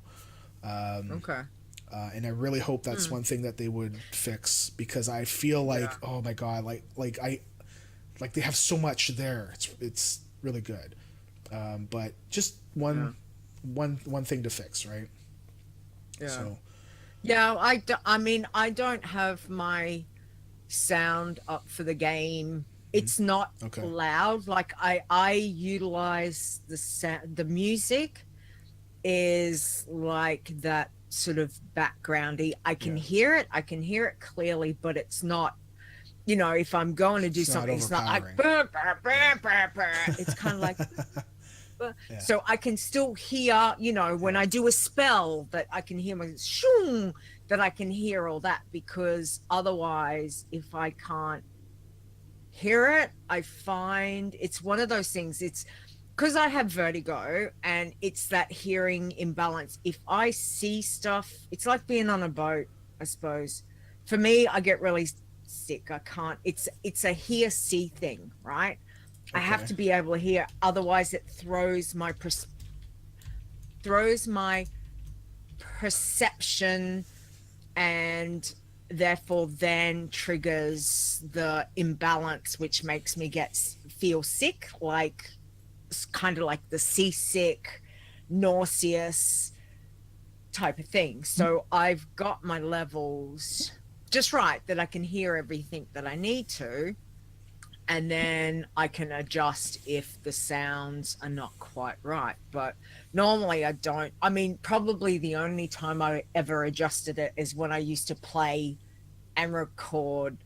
And I really hope that's one thing that they would fix, because I feel like, oh my god, like they have so much there. It's really good, but just one thing to fix, right? Yeah. So, I mean, I don't have my sound up for the game. It's not loud. Like, I utilize the music is like that sort of backgroundy. I can hear it. I can hear it clearly, but it's not, you know, if I'm going to do something, it's not like, burr, burr, burr, burr, burr. It's kind of like, so I can still hear, you know, when I do a spell, that I can hear my shoom, that I can hear all that, because otherwise, if I can't hear it, I find it's one of those things. It's because I have vertigo, and it's that hearing imbalance. If I see stuff, it's like being on a boat, I suppose. For me, I get really sick. I can't. It's a hear-see thing, right? I have to be able to hear. Otherwise, it throws my perception, and therefore then triggers the imbalance, which makes me feel sick, like kind of like the seasick, nauseous type of thing. So I've got my levels just right that I can hear everything that I need to, and then I can adjust if the sounds are not quite right. But normally I don't. I mean, probably the only time I ever adjusted it is when I used to play and record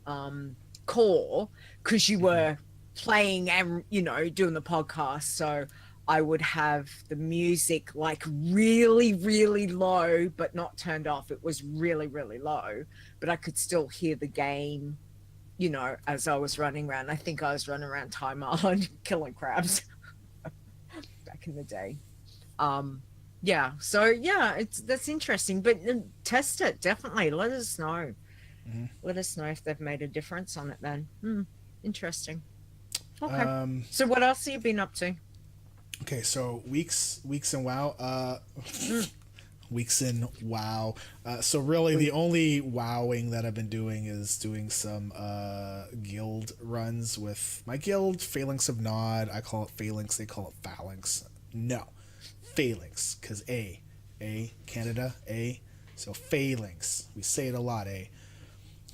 core, because you were playing and, you know, doing the podcast. So I would have the music like really, really low, but not turned off. It was really, really low, but I could still hear the game, you know, as I was running around. I think I was running around Time Island killing crabs back in the day. Yeah, so yeah, that's interesting. But test it, definitely. Let us know. Let us know if they've made a difference on it then. Interesting. Okay. So what else have you been up to? Okay, so weeks in WoW. Weeks in WoW. So really, the only wowing that I've been doing is doing some guild runs with my guild, Phalanx of Nod. I call it Phalanx. They call it Phalanx. No, Phalanx, because Canada, So Phalanx. We say it a lot, We've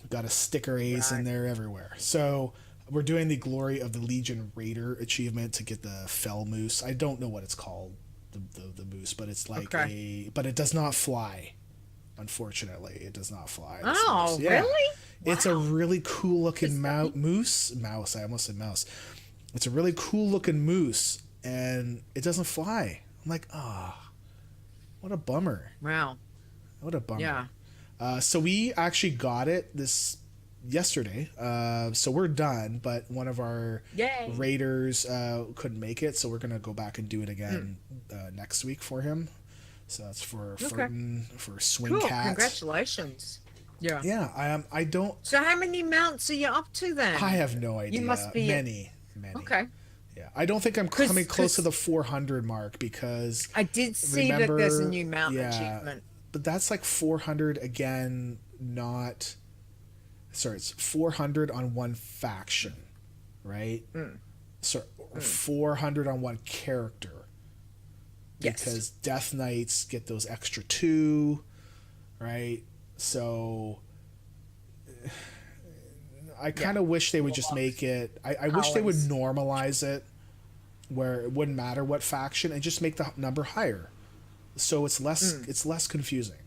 got a sticker A's in there everywhere. So we're doing the Glory of the Legion Raider achievement to get the Fell Moose. I don't know what it's called, the moose, but it's like but it does not fly. Unfortunately, it does not fly. Oh, yeah. Really? It's a really cool looking mouse. I almost said mouse. It's a really cool looking moose, and it doesn't fly. I'm like, what a bummer. Wow. What a bummer. Yeah. So we actually got it yesterday. So we're done, but one of our raiders couldn't make it, so we're gonna go back and do it again next week for him. So that's for Furton, for Swing Cool. Cat. Congratulations. Yeah. Yeah. I don't. So how many mounts are you up to then? I have no idea. You must be many. Okay. Yeah, I don't think I'm coming close to the 400 mark, because I did see that there's a new mount achievement. But that's like 400 again, not... Sorry, it's 400 on one faction, right? So 400 on one character. Yes. Because Death Knights get those extra 2, right? So... I kind of wish they would just make it... I wish they would normalize it, where it wouldn't matter what faction, and just make the number higher. So it's less confusing.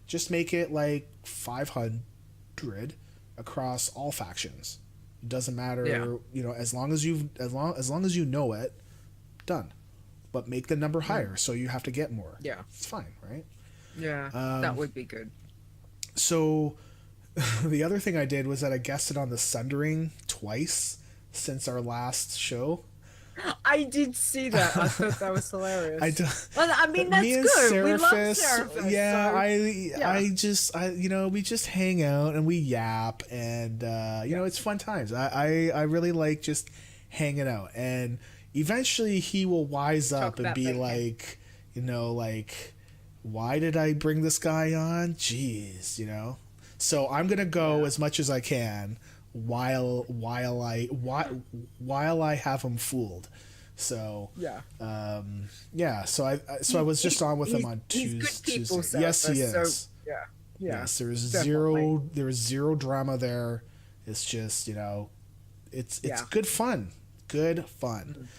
Just make it like 500 across all factions. It doesn't matter, you know, as long as you know it, done. But make the number higher, so you have to get more. Yeah, it's fine, right? Yeah, that would be good. So the other thing I did was that I guested on the Sundering twice since our last show. I did see that. I thought that was hilarious. Well, I mean, that's good. We love Seraphis. Yeah, you know, we just hang out and we yap, and you know, it's fun times. I really like just hanging out, and eventually he will wise up and be like, you know, like, why did I bring this guy on? Jeez, you know. So I'm gonna go as much as I can while I have him fooled. So so I was just on with him on Tuesday. Yes, he is. So, yeah. Yes, there was zero drama there. It's just, you know, it's good fun. Good fun.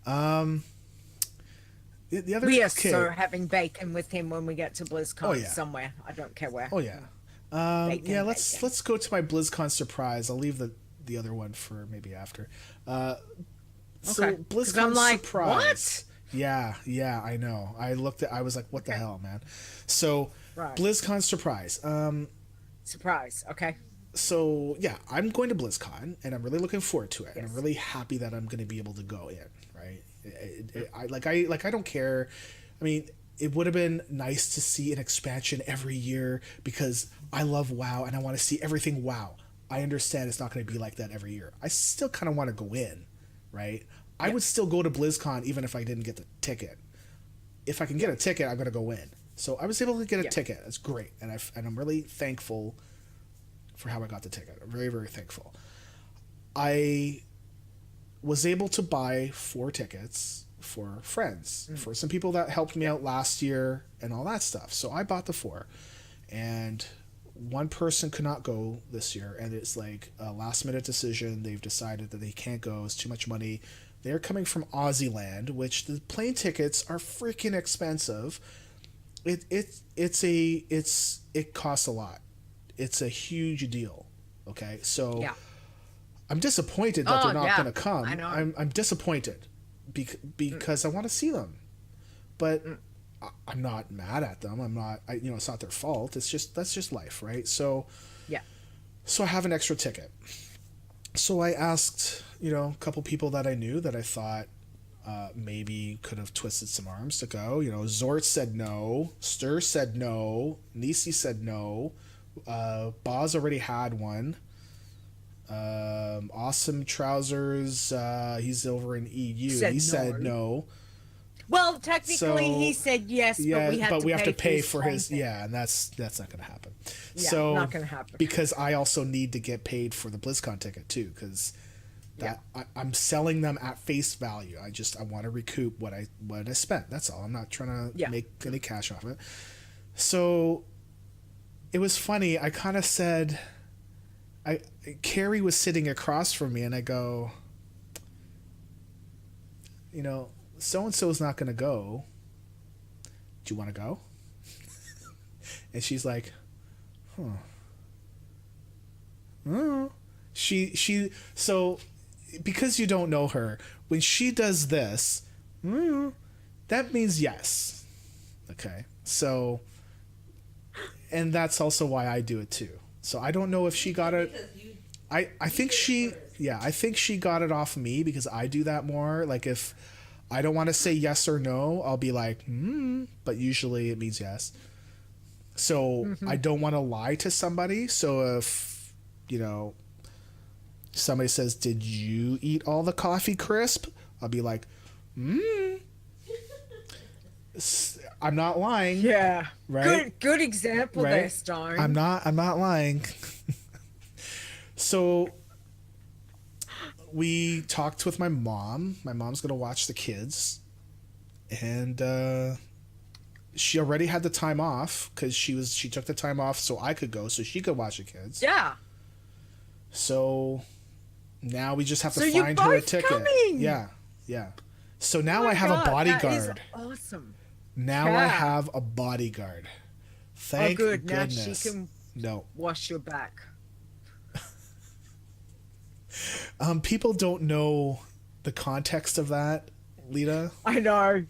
The other we are kid, so having bacon with him when we get to BlizzCon somewhere. I don't care where. Oh yeah. Let's go to my BlizzCon surprise. I'll leave the other one for maybe after. So BlizzCon surprise. What? Yeah, I know. I was like, what the hell, man? So BlizzCon surprise. Surprise. Okay. So yeah, I'm going to BlizzCon, and I'm really looking forward to it, and I'm really happy that I'm going to be able to go in. Right? I don't care. I mean, it would have been nice to see an expansion every year, because I love WoW and I want to see everything WoW. I understand it's not going to be like that every year. I still kind of want to go in, right? I would still go to BlizzCon even if I didn't get the ticket. If I can get a ticket, I'm going to go in. So I was able to get a ticket. That's great, and I'm really thankful for how I got the ticket. I'm very, very thankful. I was able to buy 4 tickets for friends, for some people that helped me out last year and all that stuff. So I bought the 4, and one person could not go this year, and it's like a last minute decision. They've decided that they can't go. It's too much money. They're coming from Aussie land, which the plane tickets are freaking expensive. It costs a lot. It's a huge deal. Okay, so Yeah. I'm disappointed that they're not going to come. I know. I'm disappointed because I want to see them, but I'm not mad at them. I'm not. It's not their fault. It's just that's just life, right? So Yeah. I have an extra ticket. So I asked, a couple people that I knew that I thought maybe could have twisted some arms to go. Zort said no. Stir said no. Nisi said no. Boz already had one. Awesome Trousers, he's over in EU. Said no. Well, technically, So, he said yes, Yeah, but we have to pay for plane his. ticket. Yeah, and that's not going to happen. Yeah, So not gonna happen. because I also need to get paid for the BlizzCon ticket too, because I'm selling them at face value. I want to recoup what I spent. That's all. I'm not trying to make any cash off it. So it was funny. I kind of said, Carrie was sitting across from me, and I go, so and so is not going to go. Do you want to go? And she's like, so because you don't know her, when she does this, that means yes. Okay. So, and that's also why I do it too. So I don't know if she got it. I think she got it off me because I do that more. Like if I don't want to say yes or no, I'll be like, but usually it means yes. So I don't want to lie to somebody. So if, somebody says, "Did you eat all the coffee crisp?" I'll be like, I'm not lying. Yeah. Right? Good example Right? there, Stone. I'm not lying. So we talked with my mom. My mom's going to watch the kids. And she already had the time off because she took the time off so I could go so she could watch the kids. Yeah. So now we just have to So you're find her a both ticket. coming. Yeah. So now Oh my I have God, a bodyguard. That is awesome. Now I Yeah. have a bodyguard. Thank good. goodness. Now she can No. wash your back. People don't know the context of that, Leeta. I know.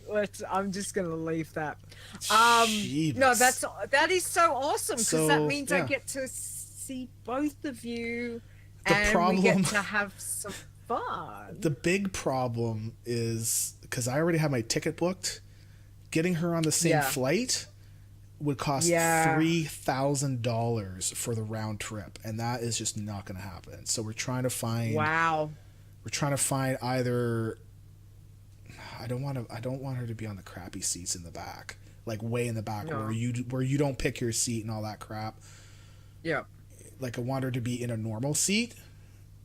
I'm just gonna leave that. Jeebus. No, that is so awesome because So, that means I yeah. get to see both of you, The and we problem- get to have some fun. The big problem is because I already have my ticket booked. Getting her on the same Yeah. flight would cost Yeah. $3,000 for the round trip, and that is just not going to happen. So we're trying to find. Wow. We're trying to find either. I don't want her to be on the crappy seats in the back, like way in the back, No. where you don't pick your seat and all that crap. Yeah. Like I want her to be in a normal seat.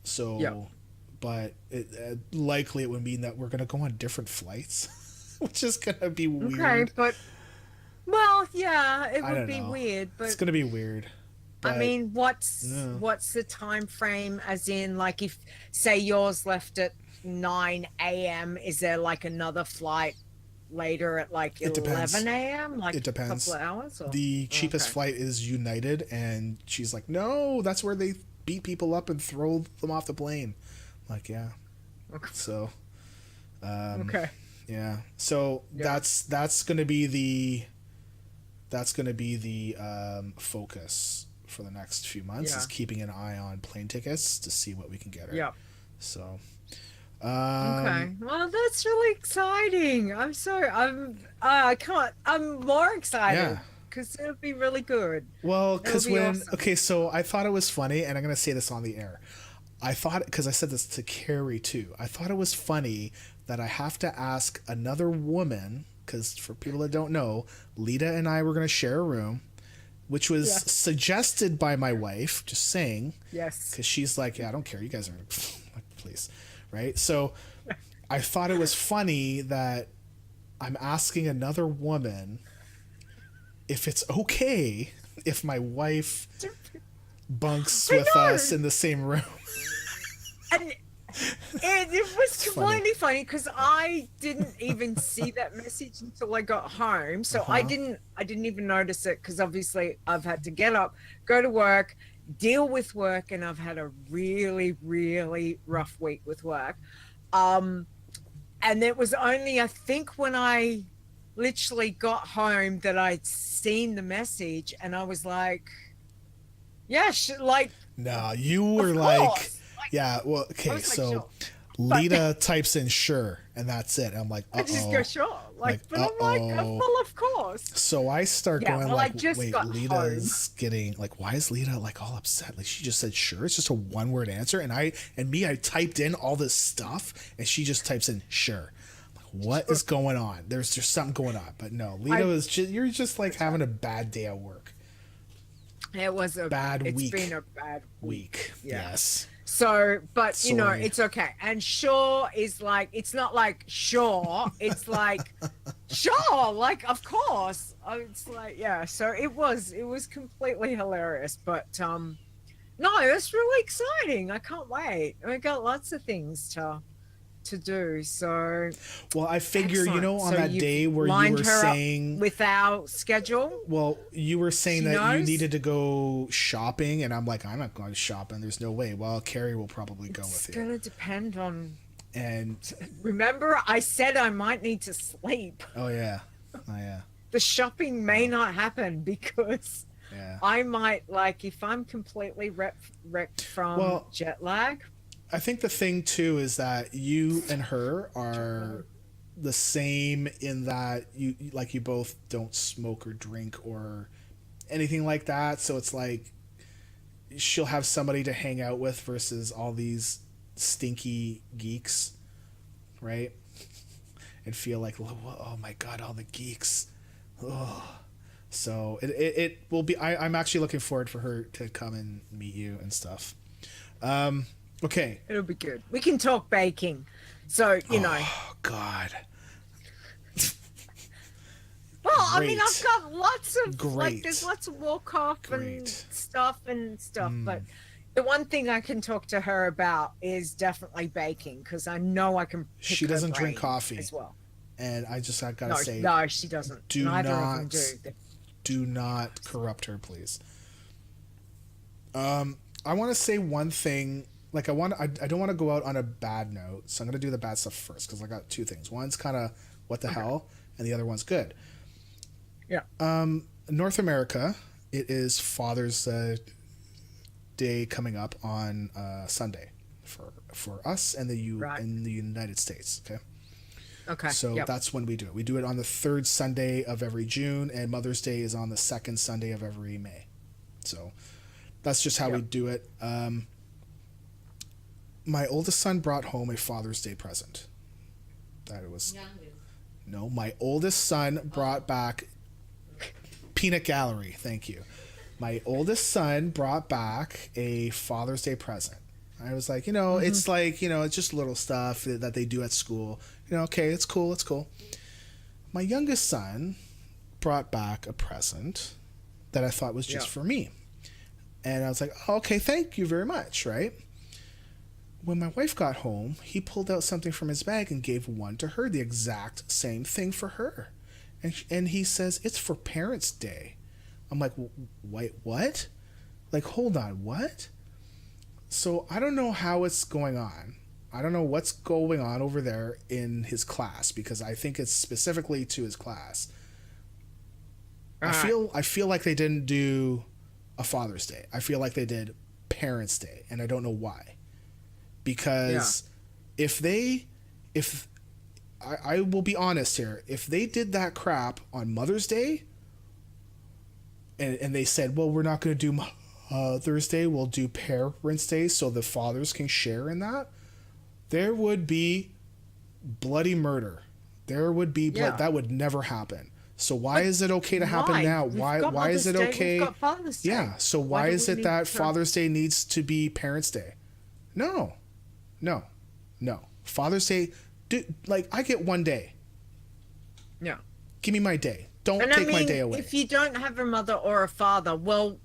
So. Yeah. But likely it would mean that we're going to go on different flights, which is going to be weird. Okay, but well, yeah, it I would don't be know. weird, but It's going to be weird. I But mean, what's Yeah. the time frame? As in, like, if say yours left at 9 a.m., is there like another flight later at like It depends. 11 a.m.? Like It depends. a couple of hours? Or? the cheapest Okay. flight is United, and she's like, no, that's where they beat people up and throw them off the plane. I'm like, yeah. Okay. So, Okay. yeah. So Yeah. that's going to be the focus for the next few months Yeah. is keeping an eye on plane tickets to see what we can get her. Yeah. So, Okay. Well, that's really exciting. I'm more excited Yeah. because it'll be really good. well, because That'll be when awesome. okay, so I thought it was funny, and I'm gonna say this on the air. I thought because I said this to Carrie too. I thought it was funny that I have to ask another woman because for people that don't know, Leeta and I were gonna share a room, which was Yeah. suggested by my wife. Just saying. Yes. Because she's like, yeah, I don't care. You guys are, like, please, right? So I thought it was funny that I'm asking another woman if it's okay if my wife bunks I with know. us in the same room. And it was completely funny because I didn't even see that message until I got home. So I didn't even notice it because obviously I've had to get up, go to work, deal with work, and I've had a really, really rough week with work. And it was only, I think, when I literally got home that I'd seen the message, and I was like, yeah, like, No, you were of like, course. yeah, well, I okay, was like, so sure. Leeta types in sure, and that's it. I'm like, I just go, sure. Like, but I'm like, well, of course. So I start Yeah, going well, I like, just wait, got Leeta's getting like, why is Leeta like all upset? Like she just said sure. It's just a one word answer, and I typed in all this stuff, and she just types in sure. I'm like, what is going on? There's something going on, but no, Leeta is just you're just like having a bad day at work. It was a Bad it's week. been a bad week. Yeah. Yes. So, but you know, Sorry. it's okay. And sure is like, it's not like sure. It's like sure. Like, of course. It's like, yeah. So it was completely hilarious. But no, it's really exciting. I can't wait. I got lots of things to do. So Well, I figure, excellent. you know, on So that you've day where you lined were her up saying with our schedule. well, you were saying She that you knows? needed to go shopping, and I'm like, I'm not going shopping. There's no way. Well, Carrie will probably go It's with you. gonna depend on. And Remember, I said I might need to sleep. oh yeah. The shopping may not happen because Yeah. I might, like, if I'm completely wrecked from jet lag. I think the thing too is that you and her are the same in that you both don't smoke or drink or anything like that. So it's like she'll have somebody to hang out with versus all these stinky geeks, right? And feel like, oh my god, all the geeks. Oh. So it will be. I'm actually looking forward for her to come and meet you and stuff. Okay. It'll be good. We can talk baking. So, you know. Oh, God. Well, I mean, Great. I've got lots of, Great. like, there's lots of Warcraft and stuff. But the one thing I can talk to her about is definitely baking because I know I can pick She doesn't her drink brain coffee. as well. And I gotta say, No, she doesn't. Neither of them do. Do not corrupt her, please. I want to say one thing. Like I don't want to go out on a bad note, so I'm gonna do the bad stuff first because I got two things. One's kind of what the hell, and the other one's good. Yeah. North America, it is Father's Day coming up on Sunday for us and in the United States. Okay. Okay. So that's when we do it. We do it on the third Sunday of every June, and Mother's Day is on the second Sunday of every May. So that's just how we do it. My oldest son brought home a Father's Day present. No, my oldest son brought back Peanut Gallery. Thank you. My oldest son brought back a Father's Day present. I was like, it's like, it's just little stuff that they do at school. Okay, it's cool, it's cool. My youngest son brought back a present that I thought was just for me. And I was like, oh, okay, thank you very much, right? When my wife got home, he pulled out something from his bag and gave one to her, the exact same thing for her. And he says, it's for Parents' Day. I'm like, wait, what? Like, hold on, what? So I don't know how it's going on. I don't know what's going on over there in his class because I think it's specifically to his class. I feel like they didn't do a Father's Day. I feel like they did Parents' Day, and I don't know why. Because I will be honest here, if they did that crap on Mother's Day and they said, well, we're not going to do Mother's Day, we'll do Parents' Day so the fathers can share in that, there would be bloody murder. There would be blood. That would never happen. So why is it okay to happen now? Why is it okay? We've got Father's Day. Yeah. So why is it that Father's Day needs to be Parents' Day? No. Father's Day, I get one day. Yeah. Give me my day. Don't And take I my mean, day away. if you don't have a mother or a father, well,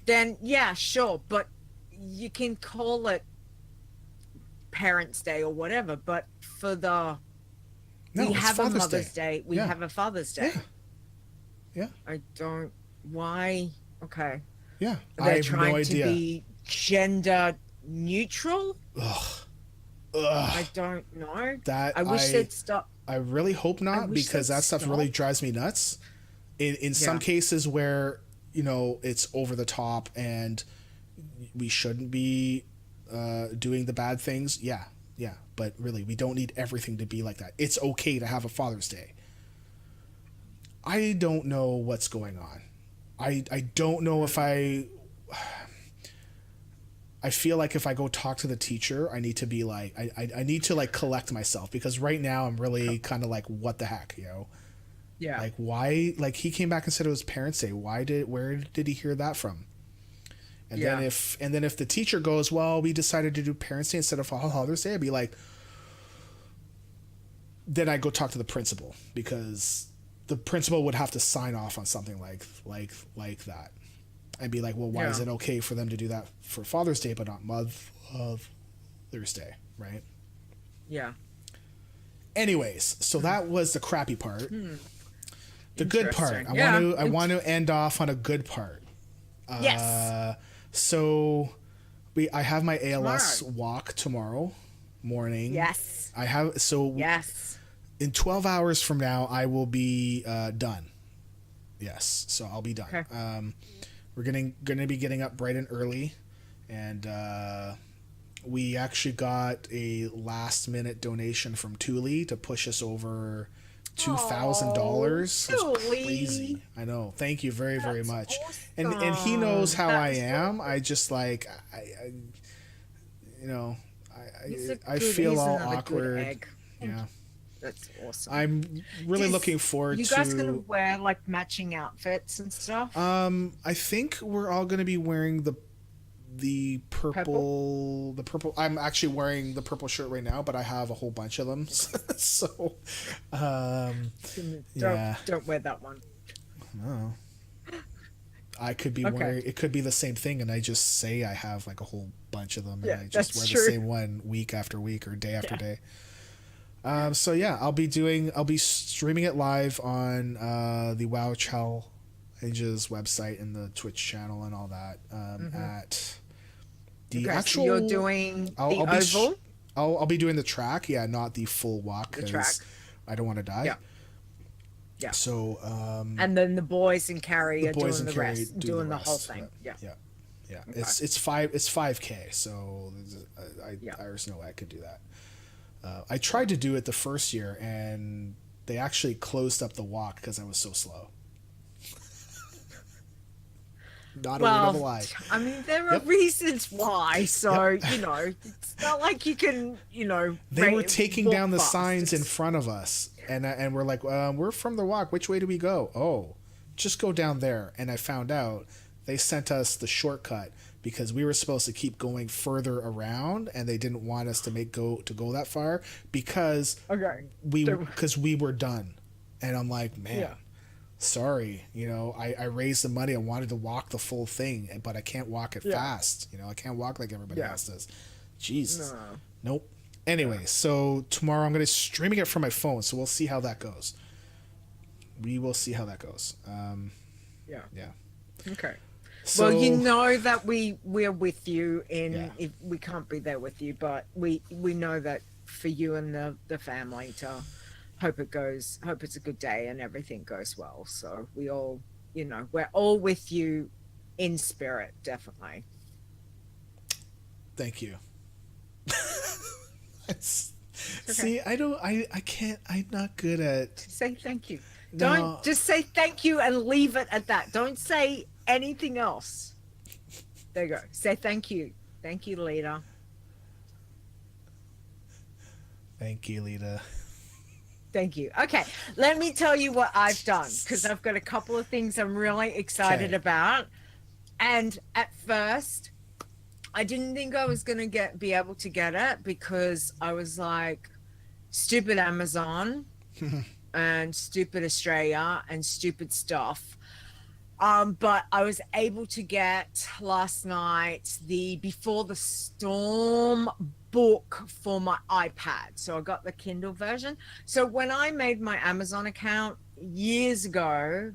then yeah, sure, but you can call it Parents' Day or whatever. But for the No, we it's have a Father's Mother's Day. Day, we Yeah. have a Father's Day. Yeah. Yeah. I don't. Why? Okay. Yeah. I They're have no trying to idea. be gender neutral. Ugh. I don't know. That I wish they'd stop. I really hope not, wish because they'd that stuff stop. really drives me nuts. In some Yeah. cases where, you know, it's over the top and we shouldn't be doing the bad things. Yeah. Yeah. But really, we don't need everything to be like that. It's okay to have a Father's Day. I don't know what's going on. I don't know if I feel like if I go talk to the teacher, I need to be like, I need to like collect myself, because right now I'm really kind of like, what the heck, you know? Yeah. Like, why? Like, he came back and said it was Parents' Day. Where did he hear that from? And Yeah. then if the teacher goes, well, we decided to do Parents' Day instead of Father's Day, I'd be like, then I go talk to the principal, because the principal would have to sign off on something like that. I'd be like, well, why is it okay for them to do that for Father's Day but not Mother's Day, right? Yeah. Anyways, so that was the crappy part. The good part. Interesting. I want to end off on a good part. Yes. So I have my ALS walk tomorrow morning. Yes. Yes. In 12 hours from now, I will be done. Yes, so I'll be done. Okay. We're going to be getting up bright and early, and we actually got a last minute donation from Thule to push us over $2,000. It's crazy. I know. Thank you very, very much. Awesome. And he knows how I am. I just like I you know, I feel all awkward. Yeah. That's awesome. I'm really looking forward to. You guys gonna wear like matching outfits and stuff? I think we're all gonna be wearing the purple. The purple. I'm actually wearing the purple shirt right now, but I have a whole bunch of them. So, don't wear that one. No. I could be wearing. It could be the same thing, and I just say I have like a whole bunch of them, and I just wear the same one week after week or day after day. So yeah, I'll be streaming it live on the WoW Challenges website and the Twitch channel and all that. At the actual, so you're doing the oval. I'll be doing the track, not the full walk, because I don't want to die. Yeah. So and then the boys and Carrie are doing the Carrie rest, do doing the the whole rest. thing. Yeah. Okay. It's 5K, so there's no way I could do that. I tried to do it the first year, and they actually closed up the walk because I was so slow. Not a word of a lie. I mean, there are reasons why. So it's not like you can, They were taking down the signs in front of us, and we're like, we're from the walk. Which way do we go? Oh, just go down there. And I found out they sent us the shortcut, because we were supposed to keep going further around, and they didn't want us to go that far because we were done. And I'm like, man, sorry, I raised the money. I wanted to walk the full thing, but I can't walk it fast. I can't walk like everybody else does. Jesus. No. Nope. Anyway, so tomorrow I'm going to streaming it from my phone, so we'll see how that goes. We will see how that goes. Yeah. Okay. So, well, that we're with you if we can't be there with you, but we know that for you and the family to hope it's a good day and everything goes well. So we all, we're all with you in spirit, definitely. Thank you. See, I can't, I'm not good at... Say thank you. No. Don't just say thank you and leave it at that. Don't say anything else. There you go. Say thank you. Thank you, Leeta. Thank you, Leeta. Thank you. Okay, let me tell you what I've done, because I've got a couple of things I'm really excited about. And at first, I didn't think I was going to be able to get it, because I was like, stupid Amazon. and Stupid Australia and Stupid Stuff. But I was able to get last night the Before the Storm book for my iPad. So I got the Kindle version. So when I made my Amazon account years ago,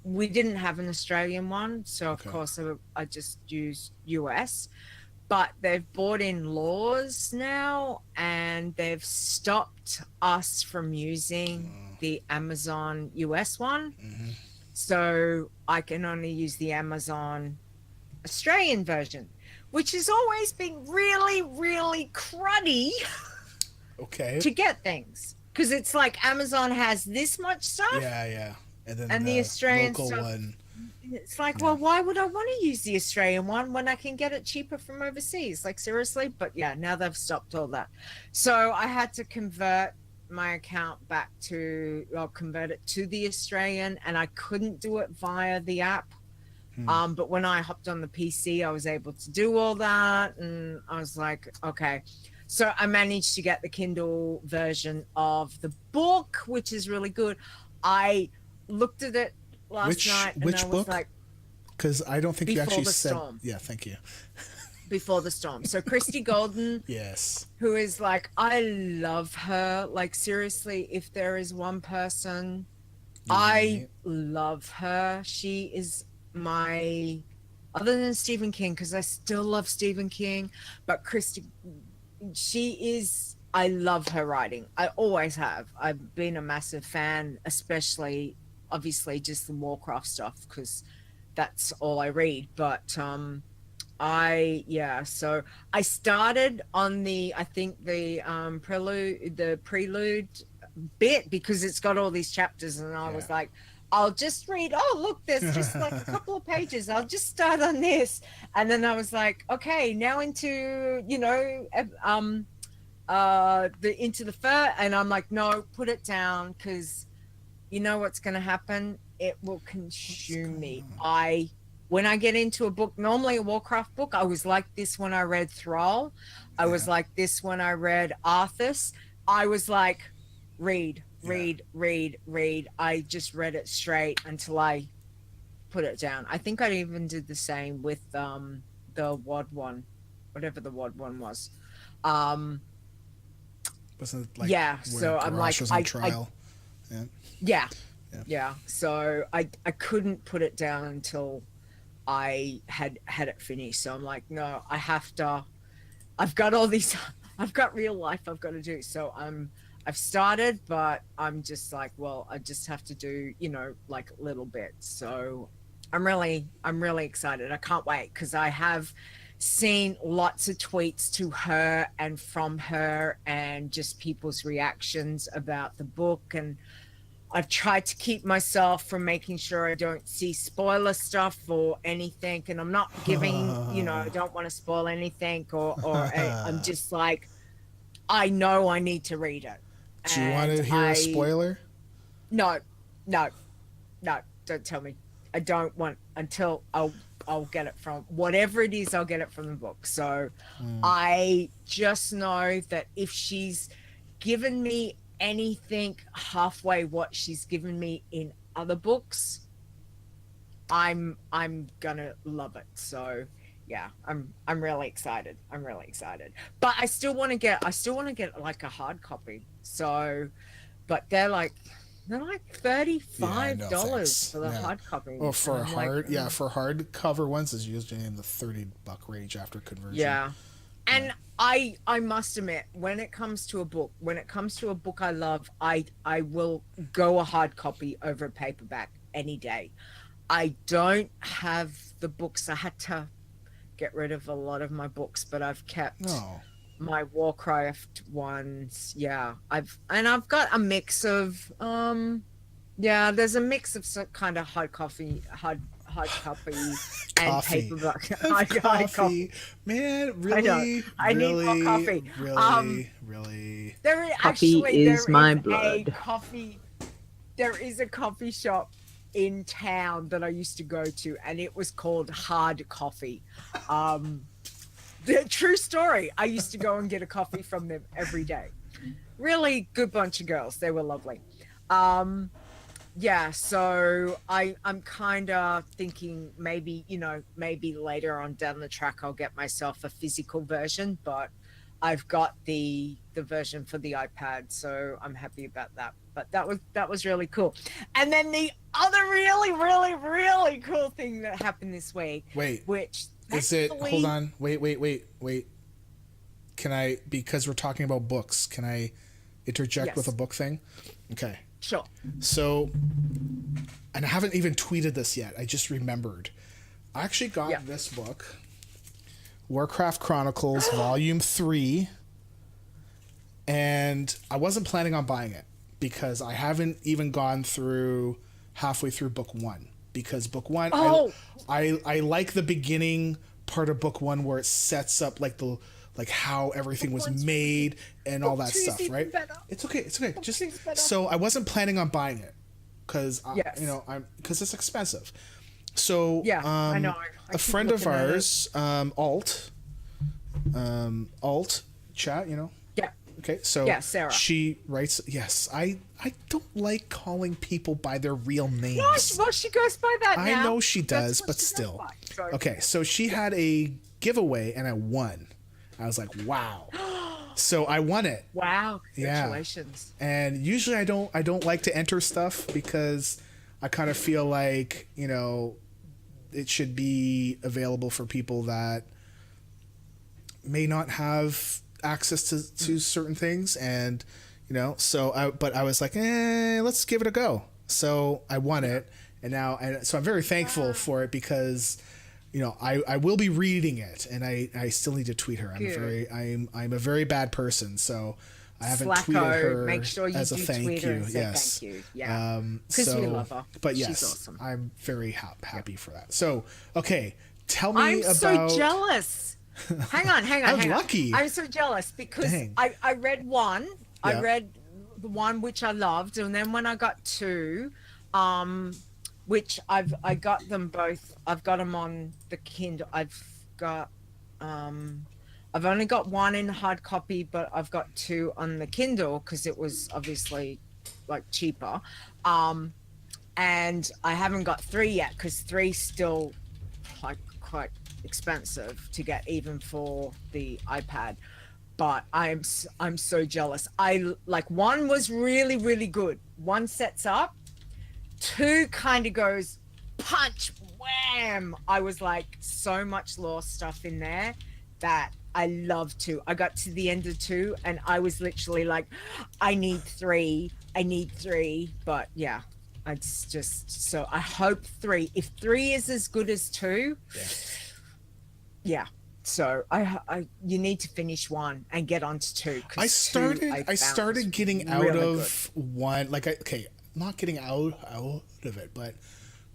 we didn't have an Australian one. So of course I just used US. But they've brought in laws now and they've stopped us from using the Amazon US one. Mm-hmm. So I can only use the Amazon Australian version, which has always been really, really cruddy to get things. Because it's like Amazon has this much stuff. Yeah. And then the Australian local stuff, one. It's like, well, why would I want to use the Australian one when I can get it cheaper from overseas? Like, seriously? But yeah, now they've stopped all that. So I had to convert my account back to, convert it to the Australian, and I couldn't do it via the app. But when I hopped on the PC, I was able to do all that, and I was like, okay. So I managed to get the Kindle version of the book, which is really good. I looked at it last night, and which I was book? like, because I don't think you actually said. Storm. Yeah, thank you. Before the Storm. So Christy Golden, yes, who is like, I love her. Like, seriously, if there is one person, I love her. She is my, other than Stephen King, because I still love Stephen King, but Christy, she is, I love her writing. I always have. I've been a massive fan, especially, obviously, just the Warcraft stuff, because that's all I read. But so I started on the, I think the prelude bit, because it's got all these chapters, and I was like, I'll just read, oh look, there's just like a couple of pages, I'll just start on this. And then I was like, okay, now into, into the fur, and I'm like, no, put it down, because you know what's going to happen, it will consume me. When I get into a book, normally a Warcraft book, I was like this when I read Thrall. I was like this when I read Arthas. I was like, read. I just read it straight until I put it down. I think I even did the same with the WOD one, whatever the WOD one was. Wasn't it like so I'm like, was on trial? So I couldn't put it down until I had it finished. So I'm like, no, I have to, I've got all these, I've got real life I've got to do. So I've started, but I'm just like, well, I just have to do, like little bits. So I'm really excited. I can't wait, because I have seen lots of tweets to her and from her, and just people's reactions about the book, and I've tried to keep myself from making sure I don't see spoiler stuff or anything, and I'm not giving, I don't want to spoil anything, or I'm just like, I know I need to read it. Do you want to hear a spoiler? No, don't tell me. I don't want, until I'll get it from, whatever it is, I'll get it from the book. So I just know that if she's given me anything halfway what she's given me in other books, I'm gonna love it. So yeah, I'm really excited. But I still want to get like a hard copy. So, but they're like $35 for the hard copy. Well, for for hardcover ones is usually in the $30 range after conversion. Yeah. And I must admit, when it comes to a book I love, I will go a hard copy over a paperback any day. I don't have the books. I had to get rid of a lot of my books, but I've kept my Warcraft ones. Yeah. I've got a mix of there's a mix of some kind of hard copy and paperback. Hard coffee. Man, really? I need more coffee. Really. Coffee is my blood. There is a coffee shop in town that I used to go to, and it was called Hard Coffee. The true story. I used to go and get a coffee from them every day. Really good bunch of girls. They were lovely. Yeah, so I'm kind of thinking maybe, maybe later on down the track I'll get myself a physical version, but I've got the version for the iPad, so I'm happy about that. But that was really cool. And then the other really, really, really cool thing that happened this week, Wait, which is it? Hold on. Wait. Can I? Because we're talking about books. Can I interject Yes. with a book thing? Okay. Sure. So, and I haven't even tweeted this yet. I just remembered. I actually got this book, Warcraft Chronicles Volume 3, and I wasn't planning on buying it because I haven't even gone through halfway through book 1. Because book 1, I like the beginning part of book 1 where it sets up like how everything was made and all that stuff, right? It's okay. Just so I wasn't planning on buying it because because it's expensive. So I know. A friend of ours, Alt chat, Yeah. Okay, so Sarah. She writes. Yes, I don't like calling people by their real names. No, well, she goes by that now. I know she does, That's what but she still. goes by, so. Okay, so she had a giveaway and I won. I was like, wow. So I won it. Wow! Congratulations. Yeah. And usually I don't like to enter stuff because I kind of feel like it should be available for people that may not have access to certain things, and so I was like, let's give it a go. So I won it, and so I'm very thankful for it because I will be reading it, and I still need to tweet her. I'm a very bad person, so I haven't tweeted her. Make sure you as a do thank tweet her you. and say Yes. thank you. Yeah. Because we love her. But She's yes, awesome. I'm very happy for that. So okay, tell me about. I'm so jealous. Hang on. I'm lucky. I'm so jealous because Dang. I read one. Yeah. I read the one which I loved, and then when I got two, which I got them both. I've got them on the Kindle. I've only got one in hard copy, but I've got two on the Kindle because it was obviously like cheaper. And I haven't got 3 yet because 3's still like quite expensive to get even for the iPad. But I'm so jealous. One was really, really good. One sets up. 2 kind of goes punch, wham. I was like so much lore stuff in there that I love 2. I got to the end of 2 and I was literally like, I need 3. But yeah, it's just, so I hope 3. If 3 is as good as 2, yeah. So you need to finish 1 and get on to 2. I started getting out of 1, not getting out of it, but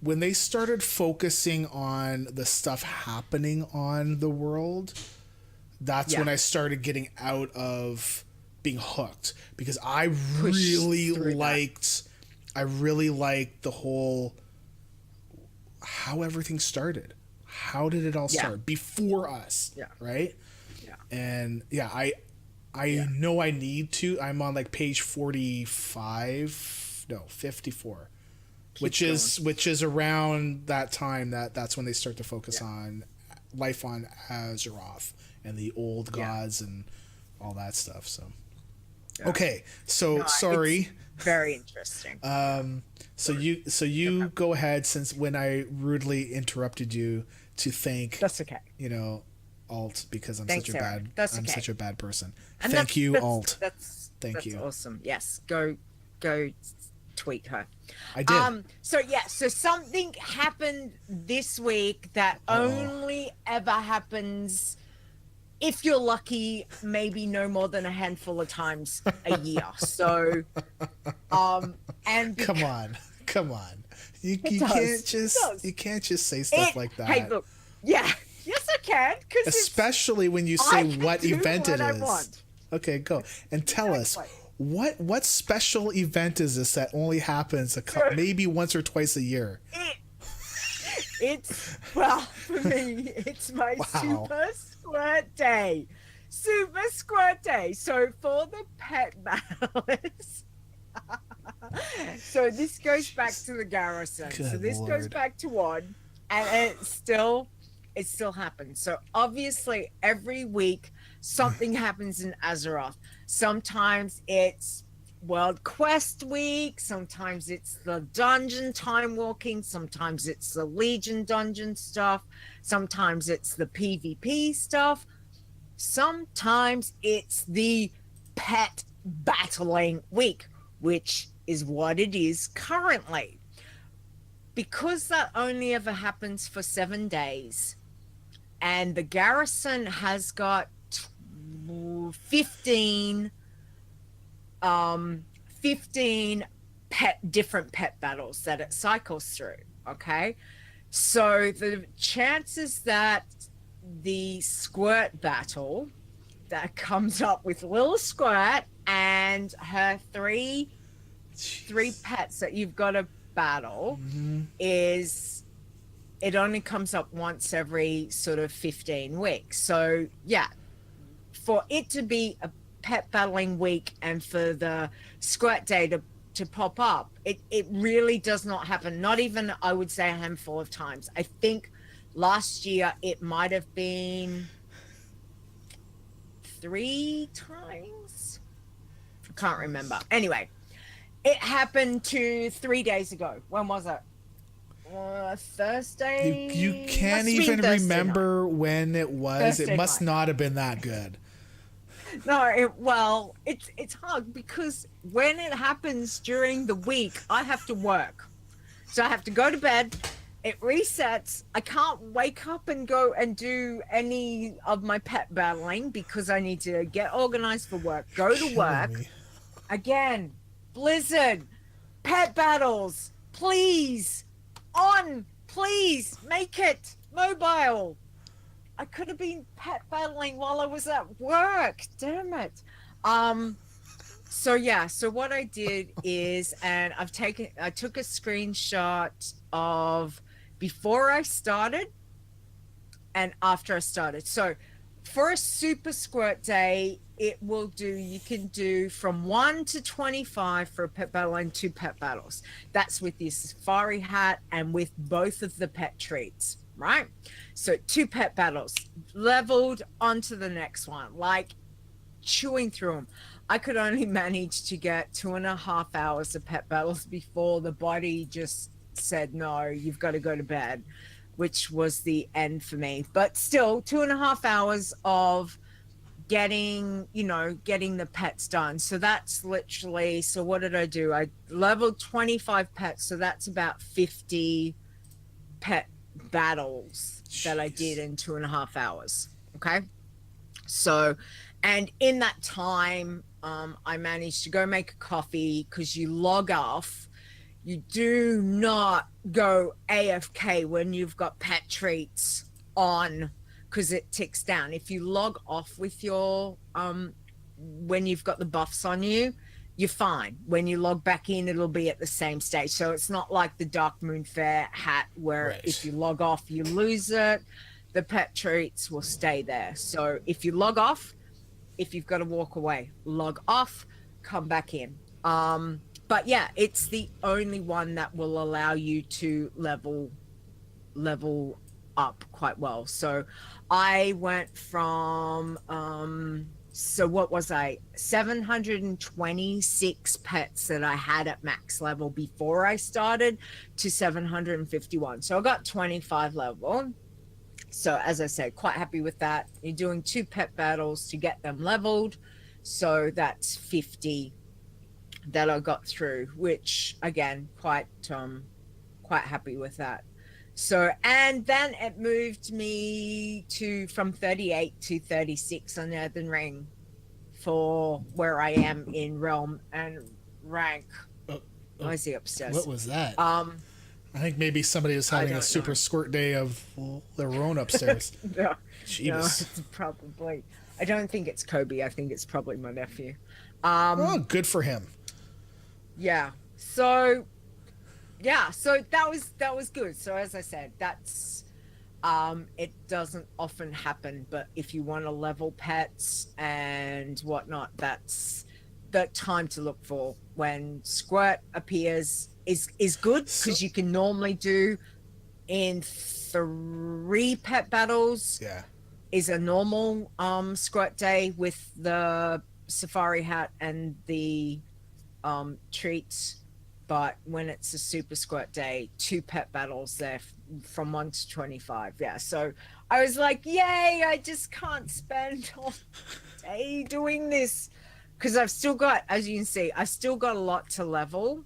when they started focusing on the stuff happening on the world, that's when I started getting out of being hooked, because I really liked the whole how everything started. How did it all start before us? Yeah. Right? Yeah. And I know I need to. I'm on like page 54, which is around that time that's when they start to focus on life on Azeroth and the old gods and all that stuff. So okay, so sorry. Very interesting. So you go ahead, since when I rudely interrupted you, to thank. That's okay. Alt, because I'm Thanks, such a Sarah. bad such a bad person. And thank you, Alt. That's you. Awesome. Yes. Go tweet her. I did. So something happened this week that only ever happens, if you're lucky, maybe no more than a handful of times a year. So and come on. You can't just say stuff like that. Hey, look. Yeah. Yes, I can. Especially when you say what event it is. Okay, go and tell us what special event is this that only happens maybe once or twice a year. It's for me, it's my Super Squirt Day. Super Squirt Day. So for the pet battles, So this goes back to the garrison. So Good this goes Lord. back to one, and it still happens. So obviously every week something happens in Azeroth. Sometimes it's World Quest week, sometimes it's the dungeon time walking, sometimes it's the Legion dungeon stuff, sometimes it's the PvP stuff, sometimes it's the pet battling week, which is what it is currently. Because that only ever happens for 7 days, and the garrison has got 15 15 different pet battles that it cycles through. Okay, so the chances that the Squirt battle that comes up with Lil Squirt and her three pets that you've got to battle is, it only comes up once every sort of 15 weeks. So yeah, for it to be a pet battling week and for the Squirt day to pop up, it really does not happen. Not even, I would say, a handful of times. I think last year it might have been 3 times. I can't remember. Anyway, it happened 3 days ago. When was it? Thursday. You can't Must have been even Thursday remember when it was. Thursday It must night. not have been that good. No, it's hard because when it happens during the week, I have to work. So I have to go to bed. It resets. I can't wake up and go and do any of my pet battling because I need to get organized for work, go to work. Me. Again, Blizzard, pet battles, please, please make it mobile. I could have been pet battling while I was at work. Damn it. So yeah, so what I did is, and I took a screenshot of before I started and after I started. So for a super squirt day, you can do from 1 to 25 for a pet battle and 2 pet battles. That's with your safari hat and with both of the pet treats, right? So 2 pet battles, leveled onto the next one, like chewing through them. I could only manage to get 2.5 hours of pet battles before the body just said, no, you've got to go to bed, which was the end for me. But still, 2.5 hours of getting the pets done. So that's literally, so what did I do? I leveled 25 pets. So that's about 50 pet battles that I did in 2.5 hours. Okay. So, and in that time, I managed to go make a coffee because you log off. You do not go AFK when you've got pet treats on, because it ticks down. If you log off with your, when you've got the buffs on you, you're fine. When you log back in, it'll be at the same stage. So it's not like the Dark Moon Fair hat where if you log off, you lose it. The pet treats will stay there. So if you log off, if you've got to walk away, log off, come back in. But yeah, it's the only one that will allow you to level up quite well. So I went from, so what was I? 726 pets that I had at max level before I started to 751. So I got 25 level. So as I said, quite happy with that. You're doing 2 pet battles to get them leveled. So that's 50 that I got through, which again, quite happy with that. So, and then it moved me from 38 to 36 on the Earthen Ring for where I am in realm and rank. Noisy upstairs. What was that? I think maybe somebody was having a super squirt day of their own upstairs. No, Jeebus. it's probably, I don't think it's Kobe. I think it's probably my nephew. Oh, good for him. Yeah. So that was good. So as I said, that's it doesn't often happen, but if you want to level pets and whatnot, that's the time to look for when Squirt appears is good, because you can normally do in 3 pet battles. Yeah. Is a normal Squirt day with the safari hat and the treats. But when it's a super Squirt day, 2 pet battles there from 1 to 25. Yeah, so I was like, yay, I just can't spend all day doing this, because I've still got, as you can see, I still got a lot to level.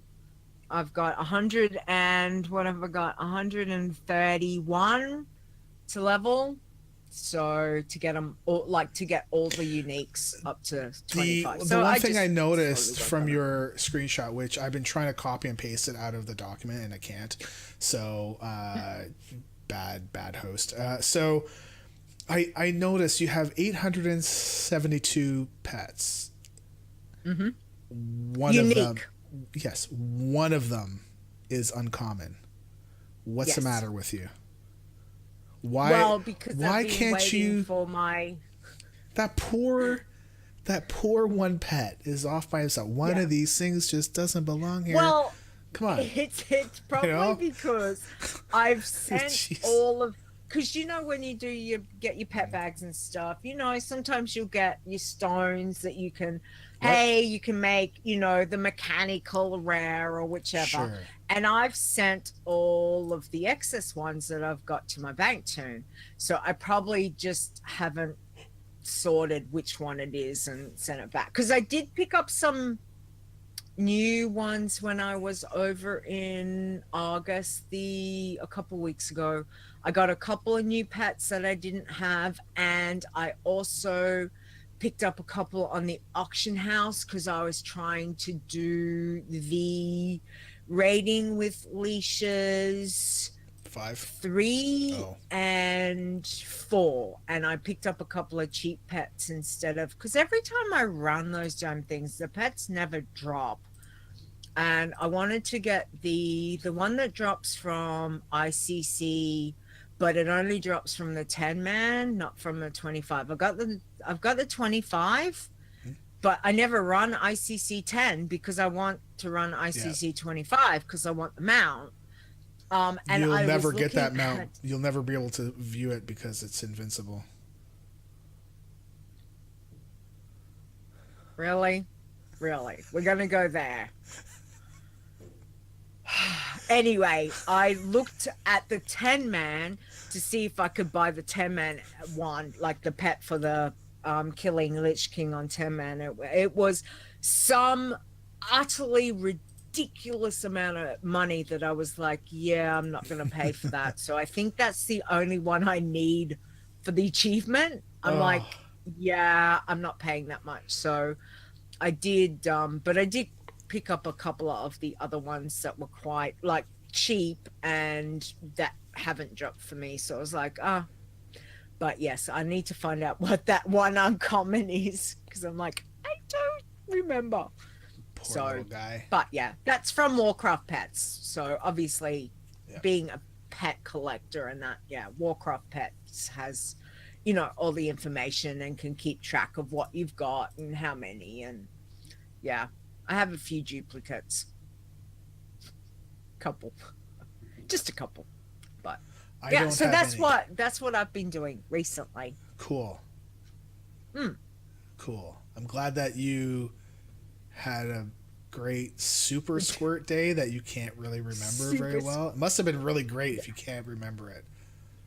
I've got 100 and what have I got? 131 to level. So to get them all, like to get all the uniques up to 25. The so one thing I noticed slowly from your screenshot, which I've been trying to copy and paste it out of the document and I can't. So bad host. So I noticed you have 872 pets. Mm-hmm. One unique. of them, yes, one of them is uncommon. What's the matter with you? Why? Well, because why I've been can't waiting you? for my That poor one pet is off by himself. One of these things just doesn't belong here. Well, come on. It's probably because I've sent Jeez. all of, because when you get your pet bags and stuff, sometimes you'll get your stones that you can, you can make, the mechanical rare or whichever. Sure. And I've sent all of the excess ones that I've got to my bank tune. So I probably just haven't sorted which one it is and sent it back. Because I did pick up some new ones when I was over in August a couple weeks ago. I got a couple of new pets that I didn't have, and I also picked up a couple on the auction house because I was trying to do the raiding with leashes 3 and 4, and I picked up a couple of cheap pets instead of, because every time I run those damn things, the pets never drop. And I wanted to get the one that drops from ICC, but it only drops from the 10-man, not from the 25. I've got the 25, but I never run ICC 10 because I want to run ICC 25 because I want the mount. And you'll never get that mount. You'll never be able to view it because it's invincible. Really? We're going to go there. Anyway, I looked at the 10-man to see if I could buy the 10-man one, like the pet for the killing Lich King on 10-man. It was some utterly ridiculous amount of money that I was like, yeah, I'm not going to pay for that. So I think that's the only one I need for the achievement. I'm like, yeah, I'm not paying that much. So I did, but I did pick up a couple of the other ones that were quite like cheap and that haven't dropped for me. So I was like, but yes, I need to find out what that one uncommon is, because I'm like, I don't remember. Poor little guy. But yeah, that's from Warcraft Pets. So obviously being a pet collector and that, Warcraft Pets has, all the information and can keep track of what you've got and how many. And I have a few duplicates. Just a couple. But so that's what I've been doing recently. Cool. Cool. I'm glad that you had a great super Squirt day that you can't really remember very well. It must have been really great if you can't remember it.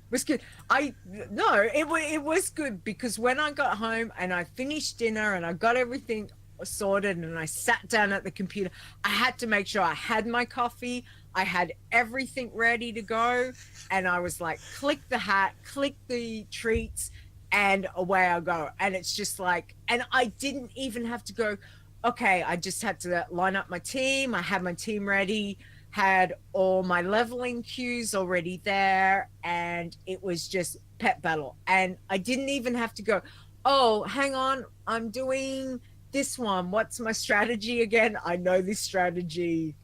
It was good. It was good because when I got home and I finished dinner and I got everything sorted and I sat down at the computer, I had to make sure I had my coffee, I had everything ready to go, and I was like, click the hat, click the treats, and away I go. And it's just like, and I didn't even have to go, okay, I just had to line up my team. I had my team ready, had all my leveling cues already there, and it was just pet battle. And I didn't even have to go, oh, hang on, I'm doing this one. What's my strategy again? I know this strategy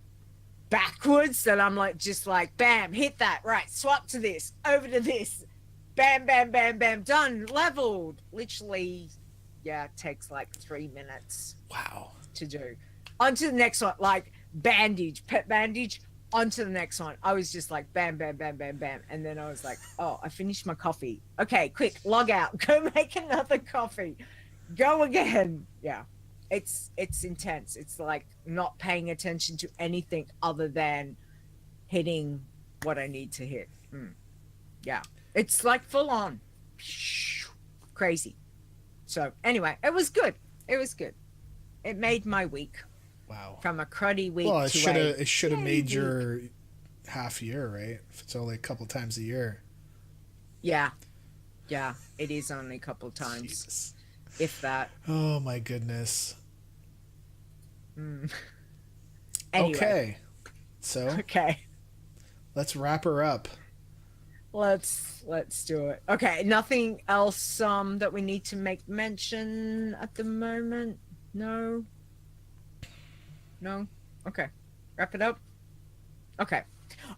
backwards, that I'm like, just like, bam, hit that, right, swap to this, over to this, bam, bam, bam, bam, done, leveled. Literally Yeah, it takes like 3 minutes Wow. to do. On to the next one, like bandage, pet bandage, on to the next one. I was just like bam, bam, bam, bam, bam. And then I was like, oh, I finished my coffee. Okay, quick, log out. Go make another coffee. Go again. Yeah. It's intense. It's like not paying attention to anything other than hitting what I need to hit. Yeah. It's like full on. Crazy. So anyway, it was good. It was good. It made my week. Wow. From a cruddy week Well, to it should have made your half year, right? If it's only a couple times a year. Yeah. Yeah. It is only a couple times. Jesus. If that. Oh my goodness. Anyway. Okay. So Okay. let's wrap her up. Let's do it. Okay. Nothing else that we need to make mention at the moment? No. No? Okay. Wrap it up. Okay.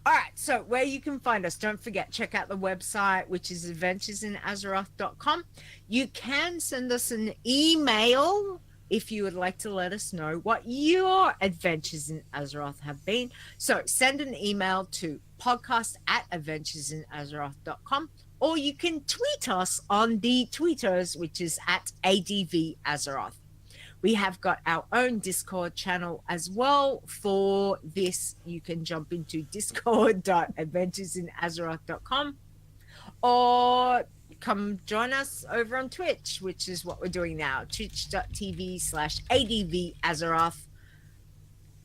All right. So where you can find us, don't forget, check out the website, which is adventuresinazeroth.com. You can send us an email if you would like to let us know what your adventures in Azeroth have been. So send an email to podcast@adventuresinazeroth.com, or you can tweet us on the tweeters, which is at ADVAzeroth. We have got our own Discord channel as well. For this, you can jump into discord.adventuresinazeroth.com, or come join us over on Twitch, which is what we're doing now, twitch.tv/ADVAzeroth,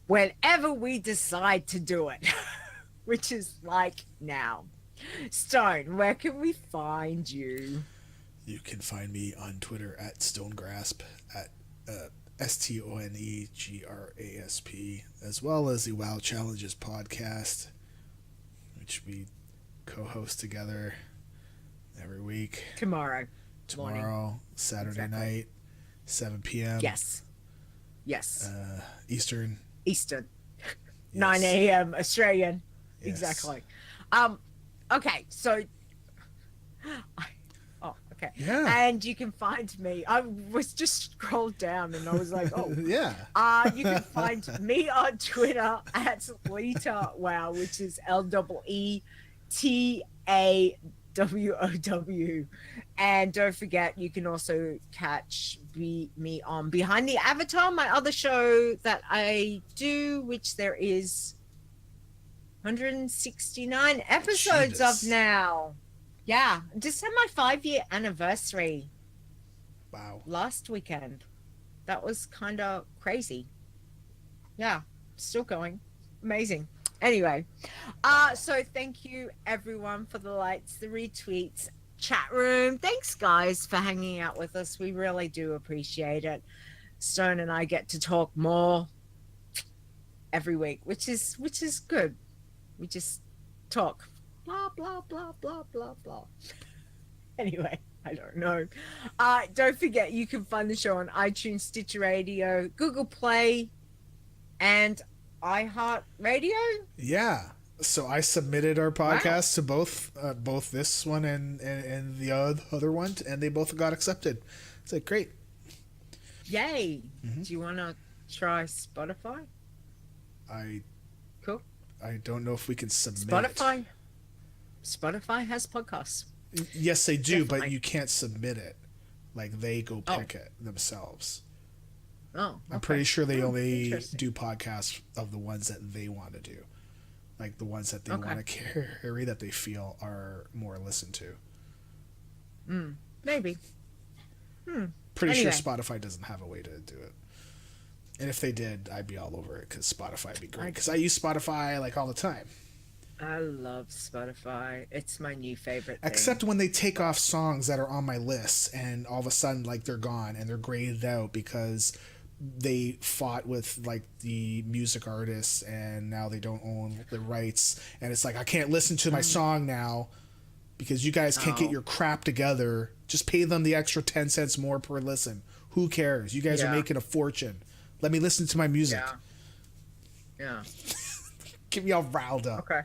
whenever we decide to do it, which is like now. Stone, where can we find you? You can find me on Twitter at Stonegrasp, at STONEGRASP, as well as the WoW Challenges podcast, which we co-host together every week. Tomorrow Tomorrow, Saturday Exactly. night, 7 p.m. Yes. Eastern. Yes. 9 Yes. a.m. Australian. Yes. Exactly. Okay, so okay. Yeah. And you can find me. I was just scrolled down and I was like, oh. Yeah. You can find me on Twitter at Leeta, wow, which is LEETAWOW. And don't forget, you can also catch me on Behind the Avatar, my other show that I do, which there is 169 episodes Jesus. of now. Yeah, just had my 5-year anniversary Wow. last weekend. That was kind of crazy. Yeah, still going. Amazing. Anyway, so thank you everyone for the likes, the retweets, chat room. Thanks guys for hanging out with us. We really do appreciate it. Stone and I get to talk more every week, which is good. We just talk. Blah, blah, blah, blah, blah, blah. Anyway, I don't know. Don't forget, you can find the show on iTunes, Stitcher Radio, Google Play, and iHeartRadio. Yeah. So I submitted our podcast to both this one and the other one, and they both got accepted. It's like, great. Yay. Do you want to try Spotify? Cool. I don't know if we can submit Spotify has podcasts. Yes, they do, but Definitely. you can't submit it. Like, they go pick it themselves. Oh, I'm pretty sure they only interesting. do podcasts of the ones that they want to do. Like, the ones that they want to carry, that they feel are more listened to. Maybe. Pretty Anyway. sure Spotify doesn't have a way to do it. And if they did, I'd be all over it, because Spotify would be great. Because I use Spotify, like, all the time. I love Spotify. It's my new favorite thing. Except when they take off songs that are on my list, and all of a sudden, like, they're gone, and they're graded out because they fought with, like, the music artists, and now they don't own the rights. And it's like, I can't listen to my song now because you guys can't get your crap together. Just pay them the extra 10 cents more per listen. Who cares? You guys are making a fortune. Let me listen to my music. Yeah. Get me all riled up. Okay.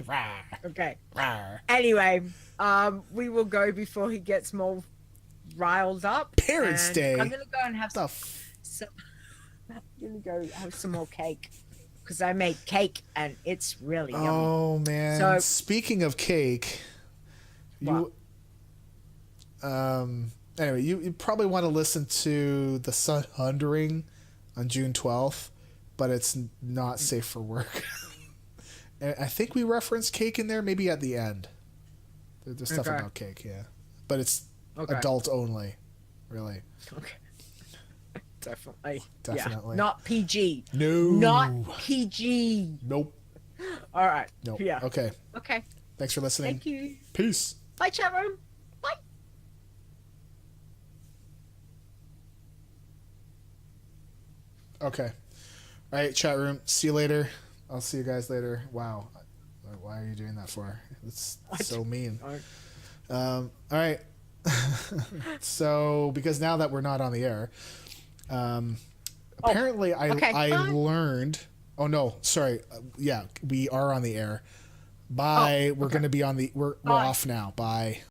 Rawr, Okay. rawr. Anyway, we will go before he gets more riled up. Parents' and Day? I'm gonna go and have The some. I'm gonna go have some more cake because I made cake and it's really yummy. Oh man! So- Speaking of cake, you anyway, you probably want to listen to the Sundering on June 12th, but it's not safe for work. And I think we referenced cake in there, maybe at the end. There's stuff Okay. about cake, yeah, but it's Okay. adult only, really. Okay. Definitely. Definitely. Yeah. Not PG. No. Not PG. Nope. All right. Nope. Yeah. Okay. Okay. Thanks for listening. Thank you. Peace. Bye, chat room. Bye. Okay. All right, chat room. See you later. I'll see you guys later. Wow. Why are you doing that for? It's so mean. All right. So, because now that we're not on the air, apparently okay, I fine. learned. Oh no, sorry. Yeah, we are on the air. Bye. We're okay. going to be on the. We're Bye. off now. Bye.